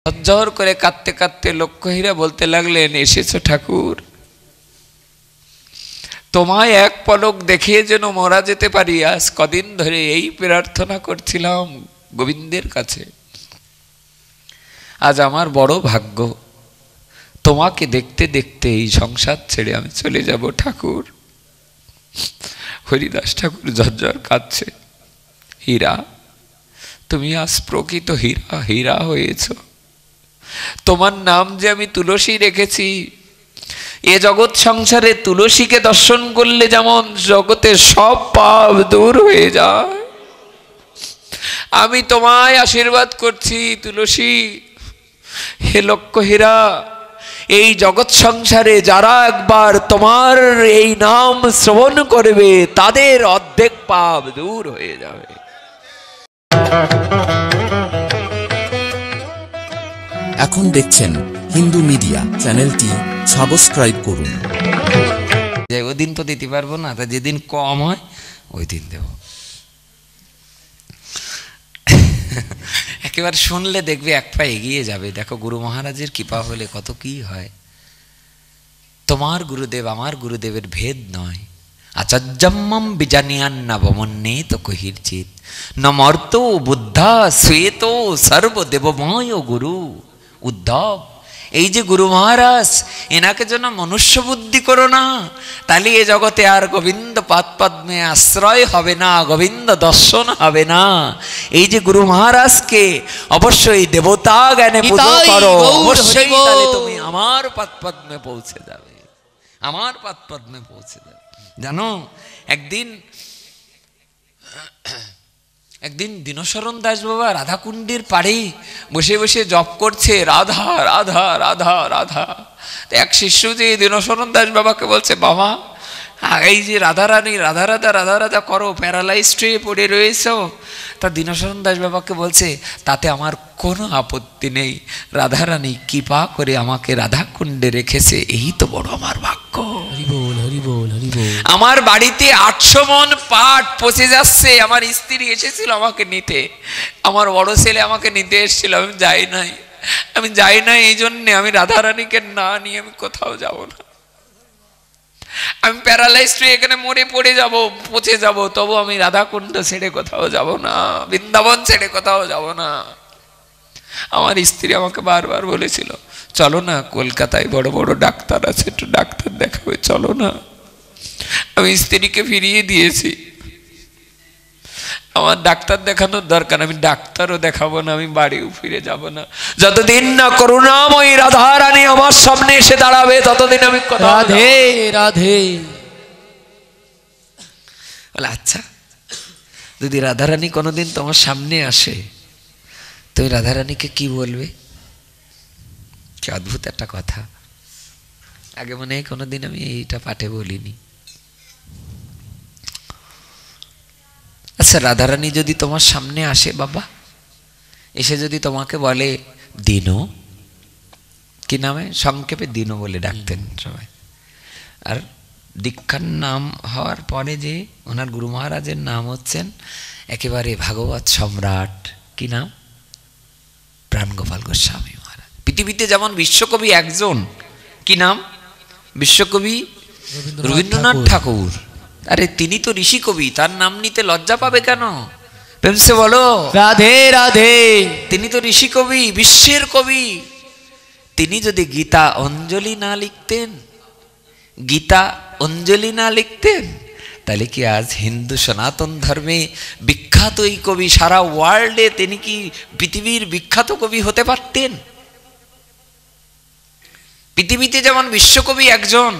ঝরঝর করে কাঁদতে কাঁদতে লক্ষ্মীহীরা বলতে লাগলেন, এসেছো ঠাকুর, তোমায় এক পলক দেখিয়ে যেন মরা যেতে পারি, আজ কদিন ধরে এই প্রার্থনা করছিলাম গোবিন্দের কাছে। আজ আমার বড় ভাগ্য, তোমাকে দেখতে দেখতে এই সংসার ছেড়ে আমি চলে যাব ঠাকুর। হরিদাস ঠাকুর ঝরঝর কাঁদছে। হীরা, তুমি আজ প্রকৃত হীরা, হীরা হয়েছ। তোমার নাম যে আমি তুলসী রেখেছি, এ জগৎ সংসারে তুলসীকে দর্শন করলে যেমন জগতের সব পাপ দূর হয়ে যায়, আমি তোমায় আশীর্বাদ করছি তুলসী। হে লক্ষ্মীহীরা, এই জগৎ সংসারে যারা একবার তোমার এই নাম শ্রবণ করবে, তাদের অর্ধেক পাপ দূর হয়ে যাবে। এখন দেখছেন হিন্দু মিডিয়া, চ্যানেলটি সাবস্ক্রাইব করুন। ওই দিন তো দিতে পারবো না, তা যেদিন কম হয় ওই দিন দেব। একেবারে শুনলে দেখবে এক পা এগিয়ে যাবে। দেখো গুরু মহারাজের কৃপা হলে কত কি হয়। তোমার গুরুদেব আমার গুরুদেবের ভেদ নয়। আচার্যম্মম বিজানিয়ান নবমন্যে তো কহির্চিত নমর্ত বুদ্ধা শ্বেত সর্বদেবময় গুরু উদ্ধব। এই যে গুরু মহারাজ, এনাকে যেন মনুষ্য বুদ্ধি করো না, তাহলে এ জগতে আর গোবিন্দ পাদপদ্মে আশ্রয় হবে না, গোবিন্দ দর্শন হবে না। এই যে গুরু মহারাজকে অবশ্যই দেবতা জ্ঞানে পুজো করো, অবশ্যই তাহলে তুমি আমার পাদপদ্মে পৌঁছে যাবে, আমার পাদপদ্মে পৌঁছে যাবে। জানো, একদিন দীনশরণ দাস বাবা রাধাকুণ্ডের পাড়ে বসে বসে জপ করছে, রাধা রাধা রাধা রাধা। এক শিষ্য যে দীনশরণ দাস বাবাকে বলছে, বাবা এই যে রাধা রানী রাধা রাধা রাধা রাধা করো, প্যারালাইজড হয়ে পড়ে রয়েছ। তা দীনশরণ দাস বাবাকে বলছে, তাতে আমার কোনো আপত্তি নেই, রাধারানী কৃপা করে আমাকে রাধাকুণ্ডে রেখেছে, এই তো বড় আমার ভাগ্য। আমার বাড়িতে 800 মন পাট পচে যাচ্ছে, আমার স্ত্রী এসেছিল আমাকে নিতে, আমার বড় ছেলে আমাকে নিতে এসেছিল, আমি যাই নাই এই জন্যে আমি রাধারানীকে না নিয়ে আমি কোথাও যাব না। আমি প্যারালাইজড হয়ে এখানে মরে পড়ে যাব, পচে যাব, তবু আমি রাধাকুণ্ড ছেড়ে কোথাও যাব না, বৃন্দাবন ছেড়ে কোথাও যাব না। আমার স্ত্রী আমাকে বারবার বলেছিল, চলো না কলকাতায় বড় বড় ডাক্তার আছে, একটু ডাক্তার দেখাবে, চলো না। আমি স্ত্রীকে ফিরিয়ে দিয়েছি, আমার ডাক্তার দেখানোর দরকার, আমি ডাক্তারও দেখাবো না, আমি বাড়িও ফিরে যাব না। যতদিন না করুণাময়ী রাধারানী আমার সামনে এসে দাঁড়াবে, ততদিন আমি রাধে রাধে। বলে, আচ্ছা যদি রাধারানী কোনোদিন তোমার সামনে আসে, তুমি রাধারানীকে কি বলবে? কি অদ্ভুত একটা কথা, আগে মনে হয় কোনোদিন আমি এইটা পাঠে বলিনি। আচ্ছা, রাধারানী যদি তোমার সামনে আসে বাবা, এসে যদি তোমাকে বলে দিনো, কি নামে সংক্ষেপে দিনো বলে ডাকতেন সবাই, আর দীক্ষার নাম হওয়ার পরে যে ওনার গুরু মহারাজের নাম হচ্ছেন একেবারে ভাগবত সম্রাট, কি নাম? প্রাণগোপাল গোস্বামী মহারাজ। পৃথিবীতে যেমন বিশ্বকবি একজন, কি নাম? বিশ্বকবি রবীন্দ্রনাথ ঠাকুর। আরে তিনি তো ঋষি কবি, তার নাম নিতে লজ্জা পাবে কেন? প্রেম সে বলো রাধে রাধে। তিনি তো ঋষি কবি, বিশ্বের কবি। তিনি যদি গীতা অঞ্জলি না লিখতেন, গীতা অঞ্জলি না লিখতেন, তাহলে কি আজ হিন্দু সনাতন ধর্মে বিখ্যাত এই কবি, সারা ওয়ার্ল্ডে তিনি কি পৃথিবীর বিখ্যাত কবি হতে পারতেন? পৃথিবীতে যেমন বিশ্বকবি একজন,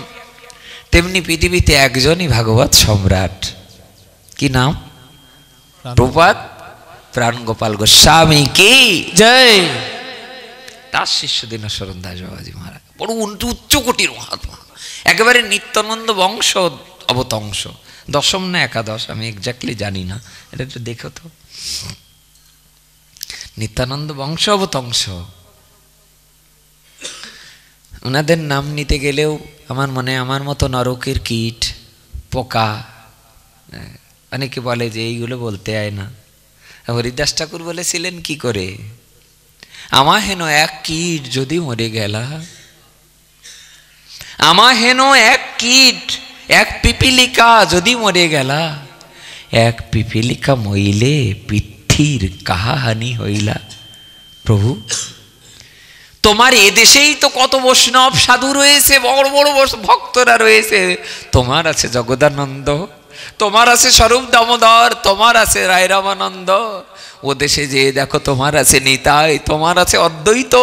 তেমনি পৃথিবীতে একজনই ভাগবত সম্রাট, কি নাম? প্রভুপাদ প্রাণগোপাল গোস্বামী কি জয়। তার শিষ্য দীনশরণ দাস বাবাজি মহারাজ বড় উচ্চ কোটির মহাত্মা, একেবারে নিত্যানন্দ বংশ অবতংশ, দশম না একাদশ আমি এক্স্যাক্টলি জানি না, এটা একটু দেখো তো। নিত্যানন্দ বংশ অবতংশ, ওনাদের নাম নিতে গেলেও আমার মনে আমার মতো নরকের কীট পোকা, অনেকে বলে যে এইগুলো বলতে হয় না। হরিদাস ঠাকুর বলেছিলেন কি করে, আমা হেন এক কীট যদি মরে গেলা, আমা হেন এক কীট, এক পিপিলিকা যদি মরে গেলা, এক পিপিলিকা মইলে পৃথির কাহা হানি হইলা। প্রভু, তোমার এদেশেই তো কত বৈষ্ণব সাধু রয়েছে, বড় বড় ভক্তরা রয়েছে। তোমার আছে জগদানন্দ, তোমার আছে স্বরূপ দামোদর, তোমার আছে রায় রামানন্দ। ও দেশে যে দেখো, তোমার আছে নিতাই, তোমার আছে অদ্বৈত,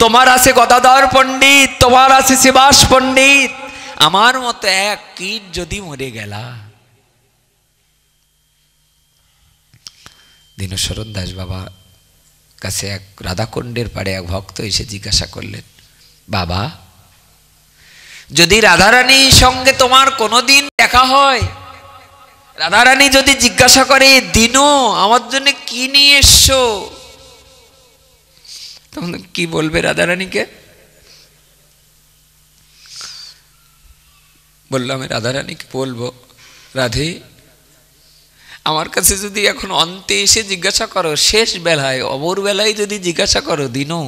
তোমার আছে গদাধর পণ্ডিত, তোমার আছে শিবাস পণ্ডিত। আমার মতো এক কীট যদি মরে গেলা। দীনশরণ দাস বাবা কাছে এক রাধাকুণ্ডের পাড়ে এক ভক্ত এসে জিজ্ঞাসা করলেন, বাবা, যদি রাধারানীর সঙ্গে তোমার কোনোদিন দেখা হয়, রাধারানী যদি জিজ্ঞাসা করে, দিনু আমার জন্য কি নিয়ে এসছো, তখন কি বলবে রাধারানীকে? বললাম, আমি রাধারানীকে বলবো, রাধে, আমার কাছে যদি এখন অন্তে এসে জিজ্ঞাসা করো, শেষ বেলায় অবর বেলায় যদি জিজ্ঞাসা করো, দিনু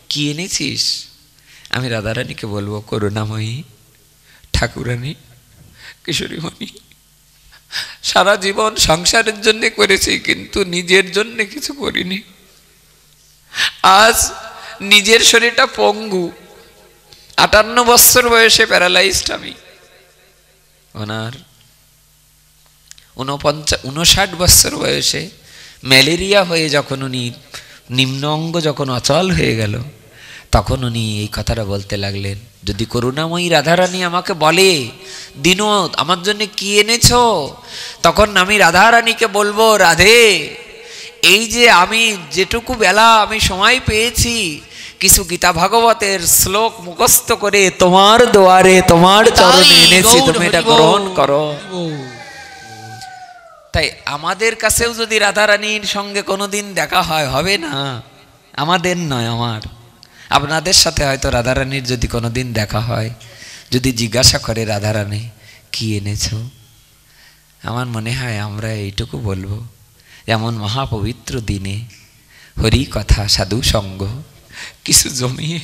কি এনেছিস, আমি রাধারানীকে বলবো, করুণাময়ী, ঠাকুরানী, কিশোরীমণি, সারা জীবন সংসারের জন্য করেছি, কিন্তু নিজের জন্য কিছু করিনি। আজ নিজের শরীরটা পঙ্গু, 58 বছর বয়সে প্যারালাইজড আমি। ওনার 59 বছর বয়সে ম্যালেরিয়া হয়ে যখন উনি নিম্ন অঙ্গ যখন অচল হয়ে গেল, তখন উনি এই কথাটা বলতে লাগলেন, যদি করুণাময়ী রাধারানী আমাকে বলে, দিনু আমার জন্য কি এনেছো, তখন আমি রাধারানীকে বলবো, রাধে, এই যে আমি যেটুকু বেলা আমি সময় পেয়েছি, কিছু গীতা ভাগবতের শ্লোক মুখস্থ করে তোমার দুয়ারে তোমার চরণে এনেছি, তুমি এটা গ্রহণ করো। তাই আমাদের কাছেও যদি রাধারানীর সঙ্গে কোনোদিন দেখা হয়, হবে না, আমাদের নয়, আমার আপনাদের সাথে হয়তো রাধারানীর যদি কোনোদিন দেখা হয়, যদি জিজ্ঞাসা করে, রাধারানী কি এনেছো, আমার মনে হয় আমরা এইটুকু বলবো, যেমন মহাপবিত্র দিনে হরি কথা সাধু সঙ্গ, কিছু জমিয়ে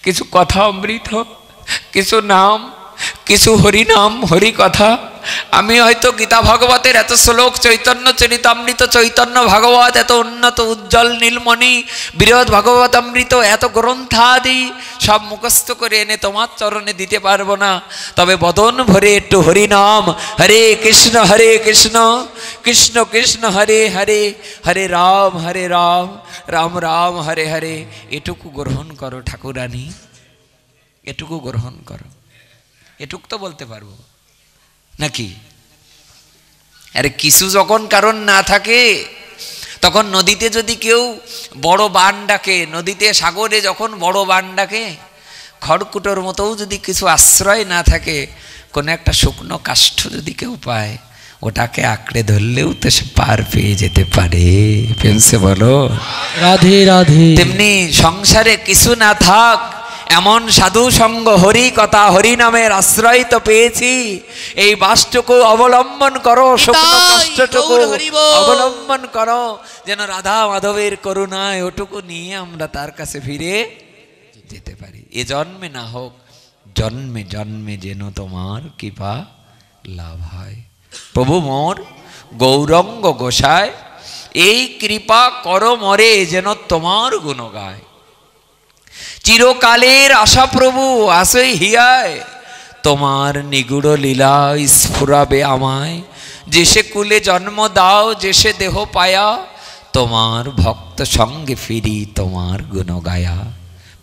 কিছু কথা অমৃত, কিছু নাম, কিছু হরিনাম, হরি কথা। আমি হয়তো গীতা ভাগবতের এত শ্লোক, চৈতন্য চরিতামৃত, চৈতন্য ভাগবত, এত উন্নত উজ্জ্বল নীলমণি, বৃহৎ ভাগবতামৃত, এত গ্রন্থাদি সব মুখস্থ করে এনে তোমার চরণে দিতে পারবো না। তবে বদন ভরে একটু হরিনাম, হরে কৃষ্ণ কৃষ্ণ কৃষ্ণ হরে হরে, হরে রাম রাম রাম হরে হরে, এটুকু গ্রহণ করো ঠাকুরানী, এটুকু গ্রহণ করো। এটুক তো বলতে পারবো নাকি? আরে কিছু যখন কারণ না থাকে, তখন নদীতে যদি কেউ বড় বান ডাকে, নদীতে সাগরে যখন বড় বান ডাকে, খড়কুটোর মতোও যদি কিছু আশ্রয় না থাকে, কোনো একটা শুকনো কাষ্ঠ যদি কেউ পায়, ওটাকে আঁকড়ে ধরলেও তো সে পার পেয়ে যেতে পারে। পেনসে বলো রাধে রাধে। তেমনি সংসারে কিছু না থাক, এমন সাধু সঙ্গ, হরি কথা, হরি নামের আশ্রয় তো পেয়েছি, এই বাসটুকু অবলম্বন করো, শুকনো কষ্টটুকু অবলম্বন করো, যেন রাধা মাধবের করুণায় ওটুকু নিয়ে আমরা তার কাছে ফিরে যেতে পারি। এ জন্মে না হোক, জন্মে জন্মে যেন তোমার কৃপা লাভ হয়। প্রভু মোর গৌরঙ্গ গোসায়, এই কৃপা কর মরে, যেন তোমার গুণ গায়। চিরকালের আশা প্রভু আসে হিয়ায়, তোমার নিগুড় লীলা স্ফুরাবে আমায়। যে সে কুলে জন্ম দাও, যে সে দেহ পায়া, তোমার ভক্ত সঙ্গে ফিরি তোমার গুণ গায়া।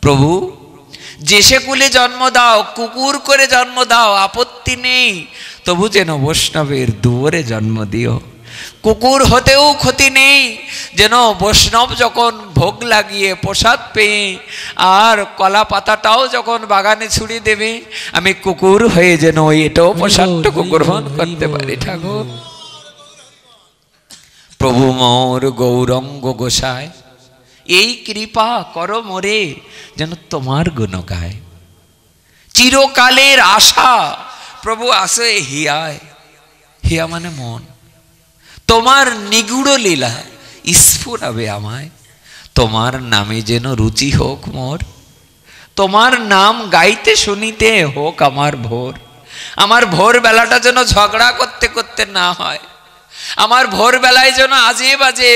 প্রভু, যে সে কুলে জন্ম দাও, কুকুর করে জন্ম দাও, আপত্তি নেই, তবু যেন বৈষ্ণবের দুয়ারে জন্ম দিও। কুকুর হতেও ক্ষতি নেই, যেন বৈষ্ণব যখন ভোগ লাগিয়ে প্রসাদ পেয়ে আর কলা পাতাটাও যখন বাগানে ছুড়ে দেবে, আমি কুকুর হয়ে যেন এটাও প্রসাদটুকু গ্রহণ করতে পারি। ঠাকুর প্রভু মোর গৌরঙ্গ গোসায়, এই কৃপা কর মোরে, যেন তোমার গুণ গায়। চিরকালের আশা প্রভু আসে হিয়ায়, হিয়া মানে মন, তোমার নিগুড় লীলা স্ফুরাবে আমায়। তোমার নামে যেন রুচি হোক মোর, তোমার নাম গাইতে শুনিতে হোক আমার ভোর। আমার ভোর বেলাটা যেন ঝগড়া করতে করতে না হয়, আমার ভোর বেলায় যেন আজে বাজে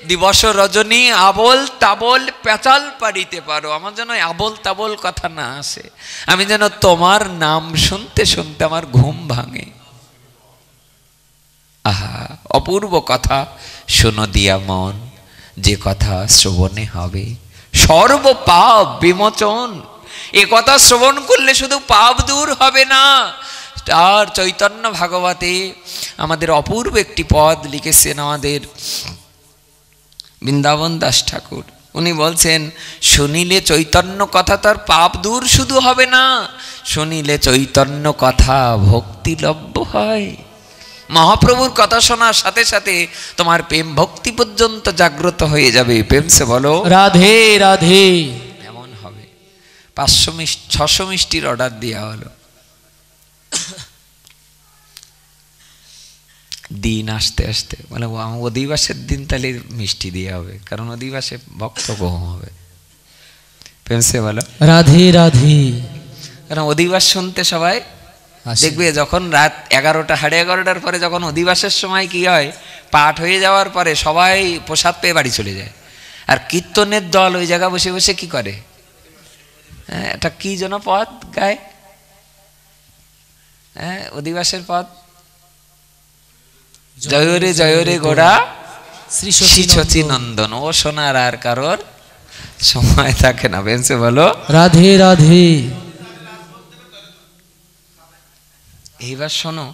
দিবস রজনী আবল তাবল পেঁচাল পাড়িতে পারো, আমার যেন আবল তাবল কথা না আসে, আমি যেন তোমার নাম শুনতে শুনতে আমার ঘুম ভাঙে। আহা, অপূর্ব কথা শোনো দিয়া মন, যে কথা শ্রবণে হবে সর্ব পাপ বিমোচন। এ কথা শ্রবণ করলে শুধু পাপ দূর হবে না, আর চৈতন্য ভাগবতে আমাদের অপূর্ব একটি পদ লিখেছেন আমাদের বৃন্দাবন দাস ঠাকুর। উনি বলছেন, শুনিলে চৈতন্য কথা তার পাপ দূর শুধু হবে না, শুনিলে চৈতন্য কথা ভক্তি লভ্য হয়। মহাপ্রভুর কথা শোনার সাথে সাথে তোমার প্রেম ভক্তি পর্যন্ত জাগ্রত হয়ে যাবে। প্রেম সে বলো রাধে রাধে। এমন হবে। 600 মিষ্টির অর্ডার দেওয়া হলো, দিন আসতে আসতে মানে অধিবাসের দিন তাহলে মিষ্টি দেওয়া হবে, কারণ অধিবাসে ভক্ত কম হবে। প্রেম সে বলো রাধে রাধে। কারণ অধিবাস শুনতে সবাই দেখবে, যখন রাত 11টা 11:30টার পরে যখন অধিবাসের সময় কি হয়, পাঠ হয়ে যাওয়ার পরে সবাই প্রসাদ পেয়ে বাড়ি চলে যায়, আর কীর্তনের দল ওই জায়গা বসে বসে কি করে, হ্যাঁ এটা কি যেন পদ গায়, হ্যাঁ অধিবাসের পদ, জয় রে গোড়া শ্রী শচী নন্দন। ও শোনার আর কারোর সময় থাকে না। বেঞ্চে বলো রাধে রাধে। এইবার শোনো,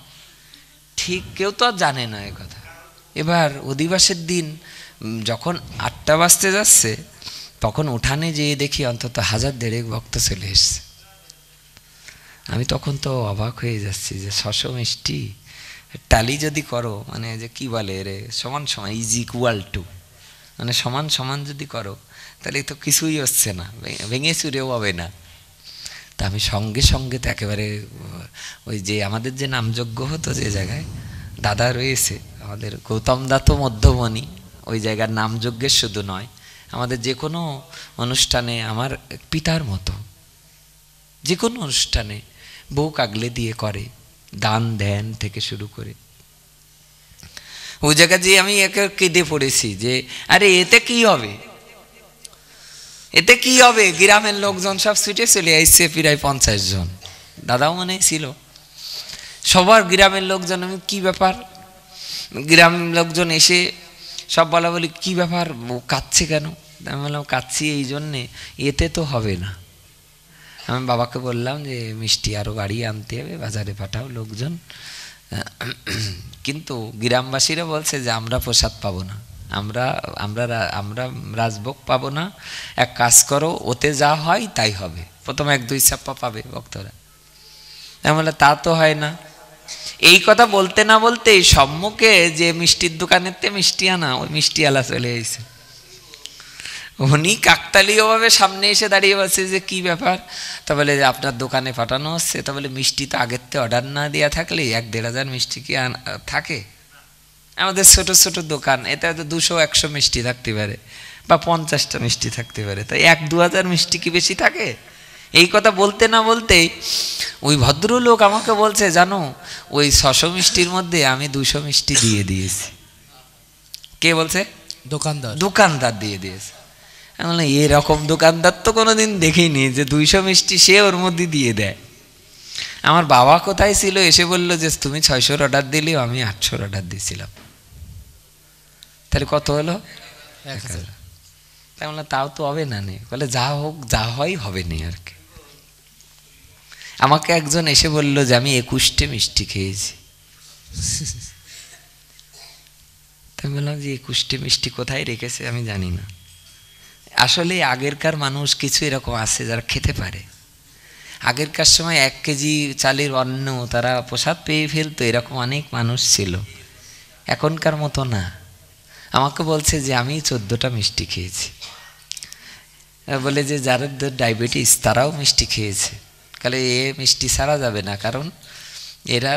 ঠিক কেউ তো আর জানে না এ কথা। এবার অধিবাসের দিন যখন 8টা বাজতে যাচ্ছে, তখন উঠানে যেয়ে দেখি অন্তত 1000-1500 ভক্ত চলে এসছে। আমি তখন তো অবাক হয়ে যাচ্ছি যে 600 মিষ্টি টালি যদি করো, মানে যে কি বলে রে, সমান সমান ইজ ইকুয়াল টু, মানে সমান সমান যদি করো তাহলে তো কিছুই হচ্ছে না, ভেঙে চুরেও হবে না। তা আমি সঙ্গে সঙ্গে তো একেবারে ওই যে আমাদের যে নামযজ্ঞ হতো যে জায়গায়, দাদা রয়েছে আমাদের গৌতম দা তো মধ্যমণি, ওই জায়গার নামযজ্ঞের শুধু নয়, আমাদের যে কোনো অনুষ্ঠানে আমার পিতার মতো, যে কোনো অনুষ্ঠানে বুক আগলে দিয়ে করে, দান ধ্যান থেকে শুরু করে। ওই জায়গা যে আমি একে কেঁদে পড়েছি যে আরে এতে কি হবে, এতে কি হবে, গ্রামের লোকজন সব ছুটে চলে আসছে, প্রায় 50 জন, দাদাও মনে ছিল, সবার গ্রামের লোকজন। আমি কি ব্যাপার, গ্রামের লোকজন এসে সব বলা বলি কি ব্যাপার, কাঁদছে কেন? আমি বললাম কাঁদছি এই জন্যে, এতে তো হবে না। আমি বাবাকে বললাম যে মিষ্টি আরও বাড়িয়ে আনতে হবে, বাজারে পাঠাও লোকজন। কিন্তু গ্রামবাসীরা বলছে যে আমরা প্রসাদ পাবো না, আমরা রাজভোগ পাবো না, এক কাজ করো, ওতে যা হয় তাই হবে, প্রথম 1-2 ছাপ্পা পাবে ভক্তরা। আমি বললাম তা তো হয় না। এই কথা বলতে না বলতেই সম্মুখে যে মিষ্টির দোকানেতে মিষ্টি আনা, ওই মিষ্টি আলা চলে এসেছে। উনি কাকতালীয়ভাবে সামনে এসে দাঁড়িয়ে বলছে যে কি ব্যাপার, তা বলে যে আপনার দোকানে পাঠানো হচ্ছে। তা বলে মিষ্টি তো আগের থেকে অর্ডার না দেওয়া থাকলে 1-1.5 মিষ্টি কি থাকে? আমাদের ছোট ছোট দোকান, এতে হয়তো 200-100 মিষ্টি থাকতে পারে, বা 50টা মিষ্টি থাকতে পারে, তাই 1-2 হাজার মিষ্টি কি বেশি থাকে? এই কথা বলতে না বলতেই ওই ভদ্রলোক আমাকে বলছে, জানো ওই 600 মিষ্টির মধ্যে আমি 200 মিষ্টি দিয়ে দিয়েছি। কে বলছে? দোকানদার দিয়ে দিয়েছে। আমি বললাম এরকম দোকানদার তো কোনোদিন দেখিনি যে 200 মিষ্টি সে ওর মধ্যে দিয়ে দেয়। আমার বাবা কোথায় ছিল, এসে বললো যে তুমি 600 অর্ডার দিলেও আমি 800 অর্ডার দিয়েছিলাম, তাহলে কত হলো? 1000। তাই বললাম তাও তো হবে না, নেই বলে যা হোক যা হয় হবে না আর কি। আমাকে একজন এসে বললো যে আমি 21টে মিষ্টি খেয়েছি। তাই বললাম যে 21টে মিষ্টি কোথায় রেখেছে আমি জানি না। আসলে আগেরকার মানুষ কিছু এরকম আছে যারা খেতে পারে। আগেরকার সময় 1 কেজি চালের অন্ন তারা প্রসাদ পেয়ে ফেলতো, এরকম অনেক মানুষ ছিল, এখনকার মতো না। আমাকে বলছে যে আমি 14টা মিষ্টি খেয়েছি। বলে যে যাদের ডায়াবেটিস তারাও মিষ্টি খেয়েছে। তাহলে এ মিষ্টি ছাড়া যাবে না, কারণ এরা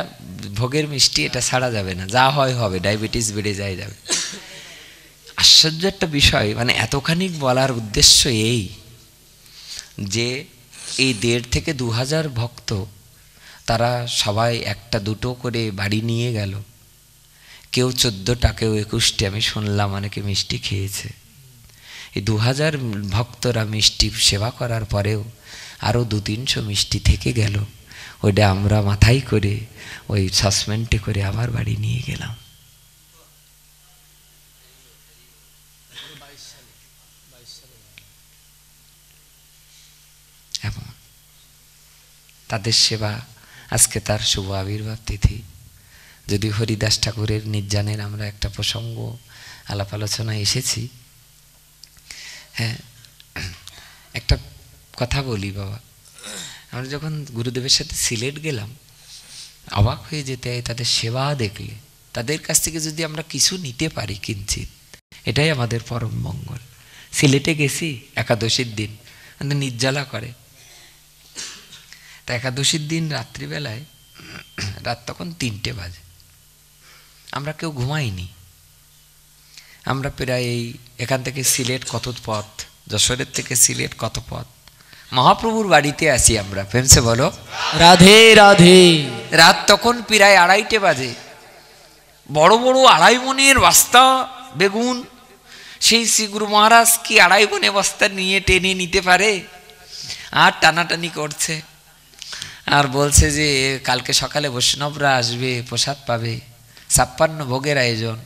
ভোগের মিষ্টি, এটা ছাড়া যাবে না, যা হয় হবে, ডায়াবেটিস বেড়ে যাবে। আশ্চর্য একটা বিষয়, মানে এতখানি বলার উদ্দেশ্য এই যে এই 1,500 থেকে 2,000 ভক্ত তারা সবাই একটা দুটো করে বাড়ি নিয়ে গেল। কেউ 14টা, কেউ 21টি, আমি শুনলাম অনেকে মিষ্টি খেয়েছে। এই 2,000 ভক্তরা মিষ্টি সেবা করার পরেও আরও 200-300 মিষ্টি থেকে গেল। ওইটা আমরা মাথায় করে ওই সাসপেন্ডে করে আবার বাড়ি নিয়ে গেলাম। এমন তাদের সেবা। আজকে তার শুভ আবির্ভাব তিথি। যদি হরিদাস ঠাকুরের নির্জানের আমরা একটা প্রসঙ্গ আলাপ আলোচনায় এসেছি। হ্যাঁ, একটা কথা বলি বাবা, আমরা যখন গুরুদেবের সাথে সিলেট গেলাম অবাক হয়ে যেতে হয় তাদের সেবা দেখলে। তাদের কাছ থেকে যদি আমরা কিছু নিতে পারি কিঞ্চিত, এটাই আমাদের পরম মঙ্গল। সিলেটে গেছি একাদশীর দিন, আমাদের নির্জলা করে। তা একাদশীর দিন রাত্রিবেলায়, রাত তখন 3টে বাজে, আমরা কেউ ঘুমাইনি। আমরা প্রায় এখান থেকে সিলেট কত পথ, যশোরের থেকে সিলেট কত পথ, মহাপ্রভুর বাড়িতে আসি আমরা। ফেমসে বলো রাধে রাধে। রাত তখন প্রায় 2:30 বাজে। বড় বড় 2.5 মনের বস্তা বেগুন, সেই শ্রী গুরু মহারাজ কি 2.5 মনে বস্তা নিয়ে টেনে নিতে পারে? আর টানাটানি করছে আর বলছে যে কালকে সকালে বৈষ্ণবরা আসবে, প্রসাদ পাবে, 56 ভোগের আয়োজন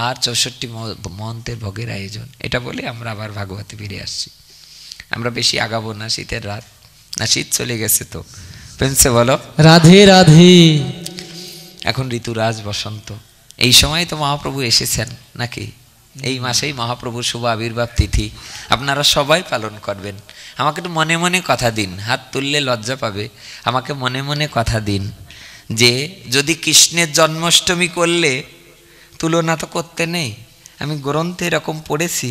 আর 64 মহন্তের ভোগের আয়োজন। এটা বলে আমরা আবার ভাগবতে ফিরে আসছি। আমরা বেশি আগাবো না, শীতের রাত, না শীত চলে গেছে তো। প্রেমসে বলো রাধে রাধে। এখন ঋতুরাজ বসন্ত, এই সময় তো মহাপ্রভু এসেছেন নাকি? এই মাসেই মহাপ্রভুর শুভ আবির্ভাব তিথি আপনারা সবাই পালন করবেন। আমাকে একটু মনে মনে কথা দিন, হাত তুললে লজ্জা পাবে। আমাকে মনে মনে কথা দিন যে যদি কৃষ্ণের জন্মাষ্টমী করলে তুলনা তো করতে নেই। আমি গ্রন্থে এরকম পড়েছি,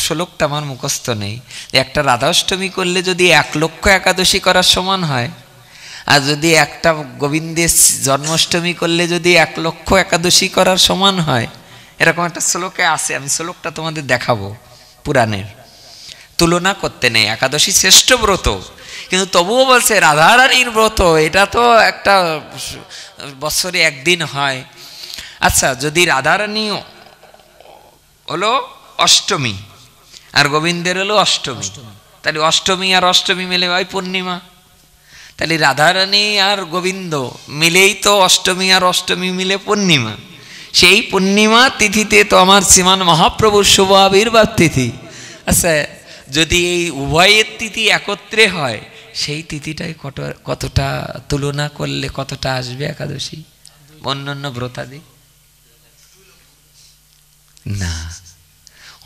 শ্লোকটা আমার মুখস্থ নেই, একটা রাধাষ্টমী করলে যদি 1 লক্ষ একাদশী করার সমান হয়, আর যদি একটা গোবিন্দের জন্মাষ্টমী করলে যদি 1 লক্ষ একাদশী করার সমান হয়, এরকম একটা শ্লোকে আছে। আমি শ্লোকটা তোমাদের দেখাবো পুরাণের। তুলনা করতে নেই, একাদশী শ্রেষ্ঠ ব্রত, কিন্তু তবুও বলছে রাধারানীর ব্রত, এটা তো একটা বছরে একদিন হয়। আচ্ছা, যদি রাধারানী হলো অষ্টমী আর গোবিন্দের হলো অষ্টমী, তাহলে অষ্টমী আর অষ্টমী মিলে হয় পূর্ণিমা। তাহলে রাধারানী আর গোবিন্দ মিলেই তো অষ্টমী আর অষ্টমী মিলে পূর্ণিমা। সেই পূর্ণিমা তিথিতে তো আমার শ্রীমান মহাপ্রভুর শুভ আবির্ভাব তিথি। আচ্ছা, যদি এই উভয়ের তিথি একত্রে হয়, সেই তিথিটাই কতটা তুলনা করলে কতটা আসবে একাদশী অন্যান্য ব্রতাদি? না,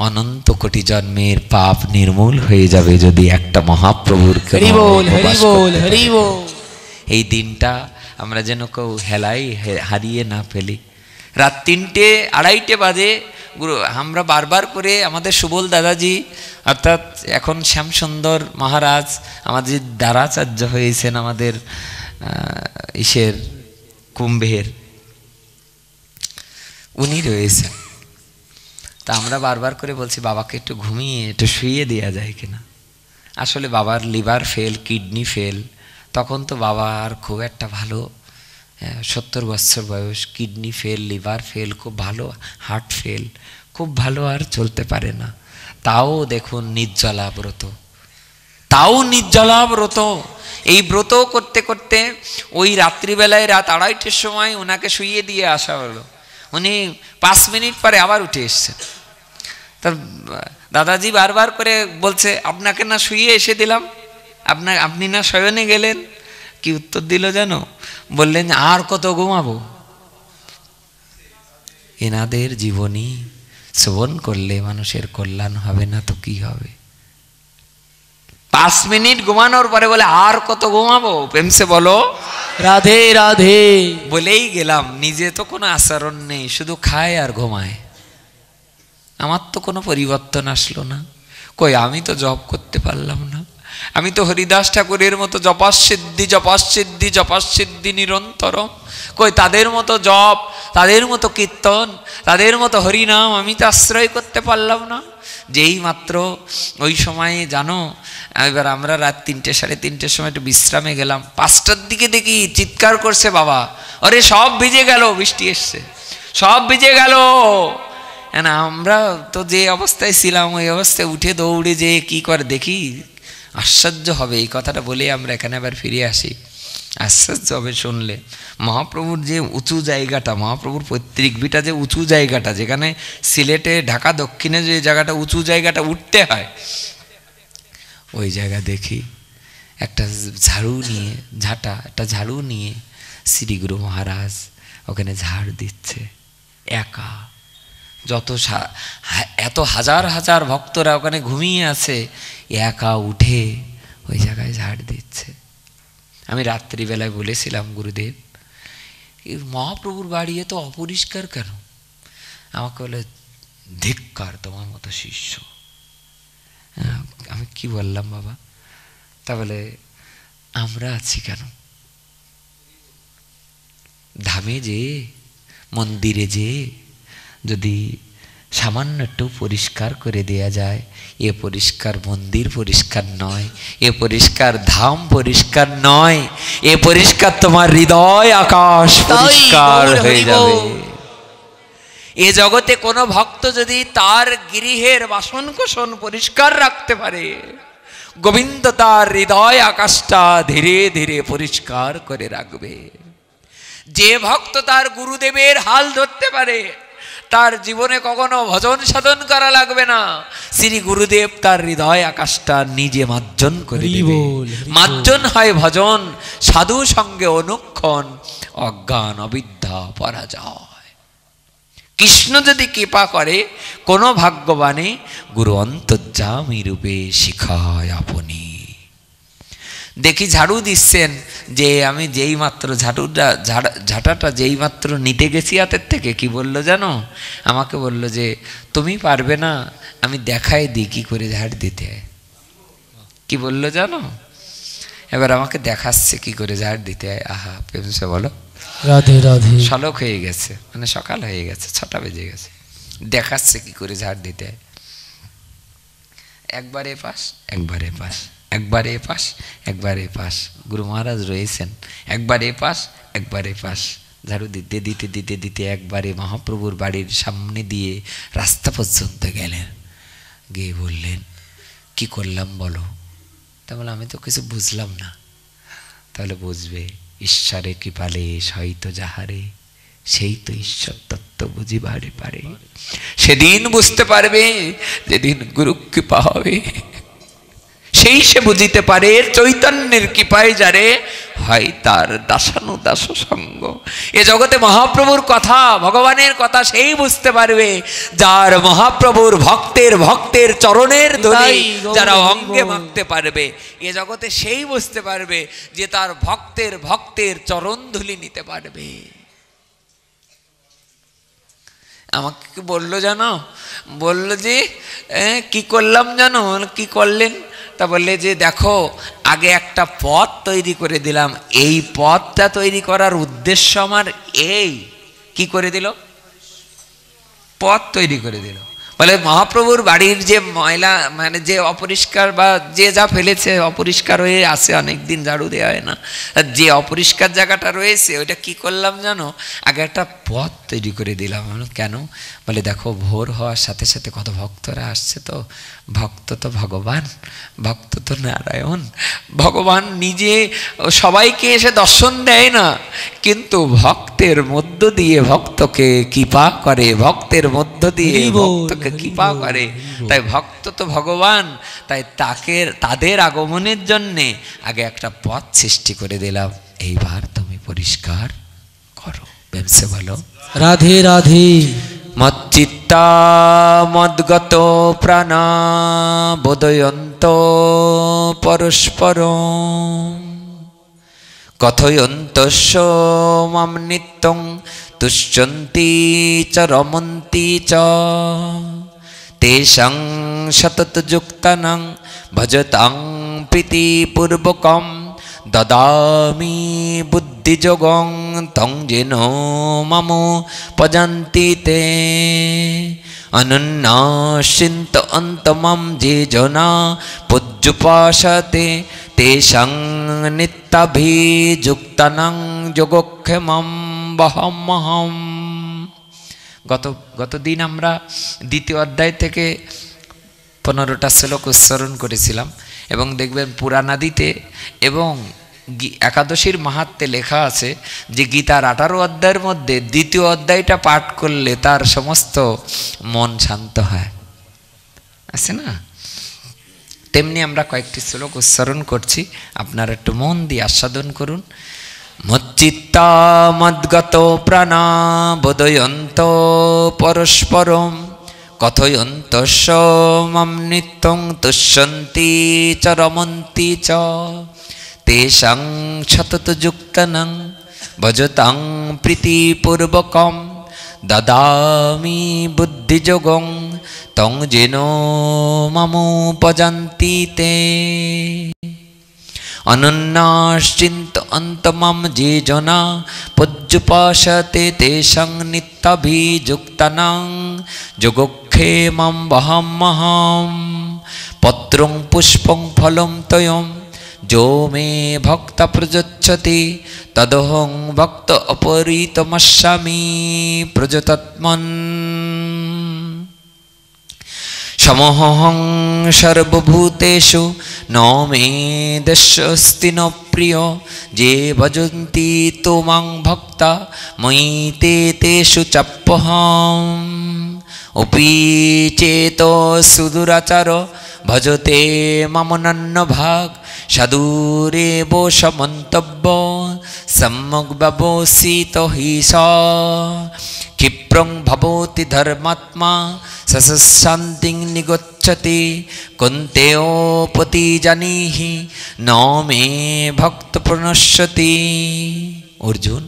অনন্ত কোটি জন্মের পাপ নির্মূল হয়ে যাবে যদি একটা মহাপ্রভুর এই দিনটা আমরা যেন কেউ হেলাই হারিয়ে না ফেলি। রাত 3টে 2:30 বাজে আমরা বারবার করে আমাদের সুবল দাদাজি, অর্থাৎ এখন শ্যামসুন্দর মহারাজ আমাদের দ্বারাচার্য হয়েছেন, আমাদের ইসের কুম্ভের উনি রয়েছেন। তা আমরা বারবার করে বলছি বাবাকে একটু ঘুমিয়ে একটু শুইয়ে দেওয়া যায় কিনা। আসলে বাবার লিভার ফেল, কিডনি ফেল, তখন তো বাবা আর খুব একটা ভালো, 70 বছর বয়স, কিডনি ফেল, লিভার ফেল, খুব ভালো হার্ট ফেল, খুব ভালো আর চলতে পারে না। তাও দেখুন নির্জলা ব্রত, তাও নির্জলা ব্রত। এই ব্রত করতে করতে ওই রাত্রিবেলায় রাত 2:30-এর সময় ওনাকে শুইয়ে দিয়ে আসা হলো। উনি 5 মিনিট পরে আবার উঠে এসছেন। তা দাদাজি বারবার করে বলছে আপনাকে না শুইয়ে এসে দিলাম, আপনি না শয়নে গেলেন। কি উত্তর দিল জানো? বললেন আর কত ঘুমাবো। এনাদের জীবনী শ্রবণ করলে মানুষের কল্যাণ হবে না তো কি হবে? 5 মিনিট ঘুমানোর পরে বলে আর কত ঘুমাবো। প্রেমসে বলো রাধে রাধে। বলেই গেলাম, নিজে তো কোনো আচরণ নেই, শুধু খায় আর ঘুমায়। আমার তো কোনো পরিবর্তন আসলো না। কই আমি তো জপ করতে পারলাম না, আমি তো হরিদাস ঠাকুরের মতো জপাসিদ্ধি জপাসিদ্ধি জপাসিদ্ধি নিরন্তর, কই তাদের মতো জপ তাদের মতো কীর্তন, তাদের মতো হরিনাম আমি তো আশ্রয় করতে পারলাম না। যেই মাত্র ওই সময়ে জানো, এবার আমরা রাত 3টে সাড়ে 3টের সময় একটু বিশ্রামে গেলাম, 5টার দিকে দেখি চিৎকার করছে বাবা, আরে সব ভিজে গেল, বৃষ্টি এসছে, সব ভিজে গেল। না আমরা তো যে অবস্থায় ছিলাম ওই অবস্থায় উঠে দৌড়ে যে কি করে দেখি, আশ্চর্য হবে এই কথাটা বলে আমরা এখানে আবার ফিরে আসি। আশ্চর্য হবে শুনলে, মহাপ্রভুর যে উঁচু জায়গাটা, মহাপ্রভুর পৈতৃক ভিটা যে উঁচু জায়গাটা, যেখানে সিলেটে ঢাকা দক্ষিণে যে জায়গাটা উঁচু জায়গাটা উঠতে হয়, ওই জায়গা দেখি একটা ঝাড়ু নিয়ে, একটা ঝাড়ু নিয়ে শ্রী গুরু মহারাজ ওখানে ঝাড় দিচ্ছে একা। এত হাজার হাজার ভক্তরা ওখানে ঘুমিয়ে আছে, একা উঠে ওই জায়গায় ঝাড় দিচ্ছে। আমি রাত্রিবেলায় বলেছিলাম, গুরুদেব মহাপ্রভুর বাড়ি এত অপরিষ্কার কেন? আমাকে বলে, ধিক্কার তোমার মতো শিষ্য। আমি কি বললাম বাবা? তা বলে, আমরা আছি কেন? ধামে যে, মন্দিরে যে যদি সামান্য একটু পরিষ্কার করে দেয়া যায়, এ পরিষ্কার মন্দির পরিষ্কার নয়, এ পরিষ্কার ধাম পরিষ্কার নয়, এ পরিষ্কার তোমার হৃদয় আকাশ পরিষ্কার হয়ে যাবে। এ জগতে কোনো ভক্ত যদি তার গৃহের বাসন কোসন পরিষ্কার রাখতে পারে, গোবিন্দ তার হৃদয় আকাশটা ধীরে ধীরে পরিষ্কার করে রাখবে। যে ভক্ত তার গুরুদেবের হাল ধরতে পারে, তার জীবনে কখনো ভজন সাধন করা লাগবে না, শ্রী গুরুদেব তার হৃদয় আকাশটা নিজে মার্জন করে দিবে। মার্জন হয় ভজন, সাধু সঙ্গে অনুক্ষণ, অজ্ঞান অবিদ্যা পরাজয়। কৃষ্ণ যদি কৃপা করে কোনো ভাগ্যবানে, গুরু অন্তর্যামী রূপে শিখায় আপনি। দেখি ঝাড়ু দিচ্ছেন, যে আমি যেই মাত্র ঝাঁটাটা যেই মাত্র নিতে গেছি হাতের থেকে, কি বলল জানো? আমাকে বলল যে তুমি পারবে না, আমি দেখাই দিই কি করে ঝাড় দিতে হয়। কি বলল জানো? এবার আমাকে দেখাচ্ছে কি করে ঝাড় দিতে হয়। আহা প্রেমসে বলো, রাধে রাধে। সলক হয়ে গেছে, মানে সকাল হয়ে গেছে, 6টা বেজে গেছে, দেখাচ্ছে কি করে ঝাড় দিতে হয়। একবার এ পাশ, একবার এ পাশ, একবার এ পাশ, একবার এ পাশ, গুরু মহারাজ রয়েছেন, একবার এ পাশ, একবার এ পাশ, ঝাড়ু দিতে দিতে দিতে দিতে একবারে মহাপ্রভুর বাড়ির সামনে দিয়ে রাস্তা পর্যন্ত গেলেন। গিয়ে বললেন, কি করলাম বলো? তা বলে, আমি তো কিছু বুঝলাম না। তাহলে বুঝবে, ঈশ্বরে কৃপালে সহিত যাহারে, সেই তো ঈশ্বর তত্ত্ব বুঝিবারে পারে। সেদিন বুঝতে পারবে যেদিন গুরু কৃপা হবে, সেই সে বুঝিতে পারে চৈতন্যের কৃপায় যারে হয় তার দাসানুদাস সঙ্গ। এ জগতে মহাপ্রভুর কথা, ভগবানের কথা সেই বুঝতে পারবে যার মহাপ্রভুর ভক্তের চরণের ধরি যারা অঙ্গে মাখতে পারবে। এ জগতে সেই বুঝতে পারবে যে তার ভক্তের চরণ ধুলি নিতে পারবে। আমাকে বললো জানো, বললো যে কি করলাম জানো? কি করলেন? তা বললে যে দেখো, আগে একটা পথ তৈরি করে দিলাম, এই পথটা তৈরি করার উদ্দেশ্য আমার এই। কি করে দিল? পথ তৈরি করে দিল। বলে মহাপ্রভুর বাড়ির যে ময়লা, মানে যে অপরিষ্কার বা যে যা ফেলেছে অপরিষ্কার হয়ে আছে, অনেকদিন ঝাড়ু দেওয়া হয় না, যে অপরিষ্কার জায়গাটা রয়েছে ওইটা কি করলাম জানো? আগে একটা পথ তৈরি করে দিলাম। কেন? বলে দেখো, ভোর হওয়ার সাথে সাথে কত ভক্তরা আসছে, তো ভক্ত তো ভগবান, ভক্ত তো নারায়ণ, ভগবান নিজে সবাইকে এসে দর্শন দেয় না, কিন্তু ভক্তের মধ্য দিয়ে ভক্তকে কৃপা করে, ভক্তের মধ্য দিয়ে ভক্তকে কৃপা করে। তাই ভক্ত তো ভগবান, তাই তাদের আগমনের জন্যে আগে একটা পথ সৃষ্টি করে দিলাম, এইবার তুমি পরিষ্কার করো। বেমসে বলো, রাধে রাধে। মচ্চিত্তা মদ্গত প্রাণা বোধয়ন্ত পরস্পরম কথয়ন্তস্য মাম নিত্যং তুষ্যন্তি চ রমন্তি চ তেষাং সততযুক্তানাং ভজতাং প্রীতিপূর্বকম দদামি বুদ্ধি বুদ্ধিযোগং তং যেন মম পজন্তি তে অনন্যাশ্চিন্ত অন্তমম যে জনা পূজ্যুপাসতে তেষাং নিত্যাভিযুক্তানাং যোগক্ষেমম বহমহম। গত দিন আমরা দ্বিতীয় অধ্যায় থেকে 15টা শ্লোক উচ্চারণ করেছিলাম এবং দেখবেন পুরাণাদিতে এবং একাদশীর মাহাত্ম্যে লেখা আছে যে গীতার 18 অধ্যায়ের মধ্যে দ্বিতীয় অধ্যায়টা পাঠ করলে তার সমস্ত মন শান্ত হয়, আছে না? তেমনি আমরা কয়েকটি শ্লোক উচ্চারণ করছি, আপনারা একটু মন দিয়ে আস্বাদন করুন। মচ্চিত্তা মদ্গত প্রাণা বোধয়ন্ত পরস্পরম কথয়ন্ত মাম নিত্যং তুষ্যন্তি চ রমন্তি চ তেষাং সতত যুক্তানাং ভজতাং প্রীতিপূর্বকম দদামি বুদ্ধিযোগং তং যেন মামুপজন্তি তে অনন্যাশ্চিন্ত অন্তমম যে জনা পূজ্যুপাসতে তেষাং নিত্যাভিযুক্তানাং যোগক্ষেমম বহমহম। পত্রং পুষ্পং ফলম তয়ম যো মে ভক্ত প্রযচ্ছতি তদহং ভক্ত অপরিতমস্যামি প্রযতত্মন। সমহং সর্বভূতেষু ন মে দস্যস্তি ন প্রিয় যে ভজন্তি তোমাং ভক্তা ময়ি তে তেষু চাপ্যহম। অপি চেত সুদুরাচার ভজতে মমনন্ন ভাগ সাধুরেব সমন্তব্য সম্যক ব্যবসিত হি স। ক্ষিপ্রং ভবতি ধর্মাত্মা সশান্তিং নিগচ্ছতি কুন্তেয়োপতি জানিহি ন মে ভক্ত প্রণশ্যতি। অর্জুন,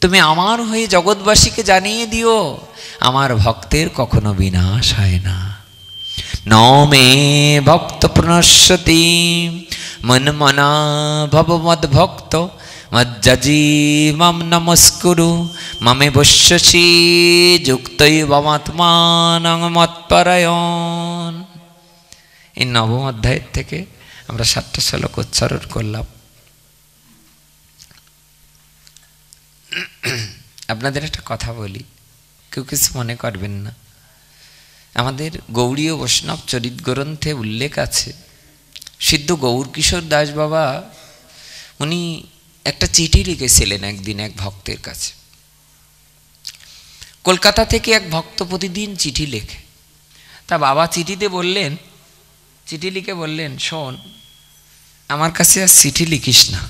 তুমি আমার হয়ে জগৎবাসীকে জানিয়ে দিও আমার ভক্তের কখনো বিনাশ হয় না। ন মে ভক্ত প্রণশ্যতি মনমনা ভব মদ্ভক্ত মজ্জাজি মাম নমস্কুরু মামে বশ্যসি যুক্তৈবমাত্মানং মৎপরায়ণ। এই 9ম অধ্যায়ের থেকে আমরা 7টা শ্লোক উচ্চারণ করলাম। আপনাদের একটা কথা বলি, কেউ কিছু মনে করবেন না। আমাদের গৌড়ীয় বৈষ্ণব চরিত গ্রন্থে উল্লেখ আছে, সিদ্ধ গৌরকিশোর দাস বাবা উনি একটা চিঠি লিখেছিলেন একদিন এক ভক্তের কাছে। কলকাতা থেকে এক ভক্ত প্রতিদিন চিঠি লেখে। তা বাবা চিঠিতে বললেন, চিঠি লিখে বললেন, শোন, আমার কাছে আর চিঠি লিখিস না,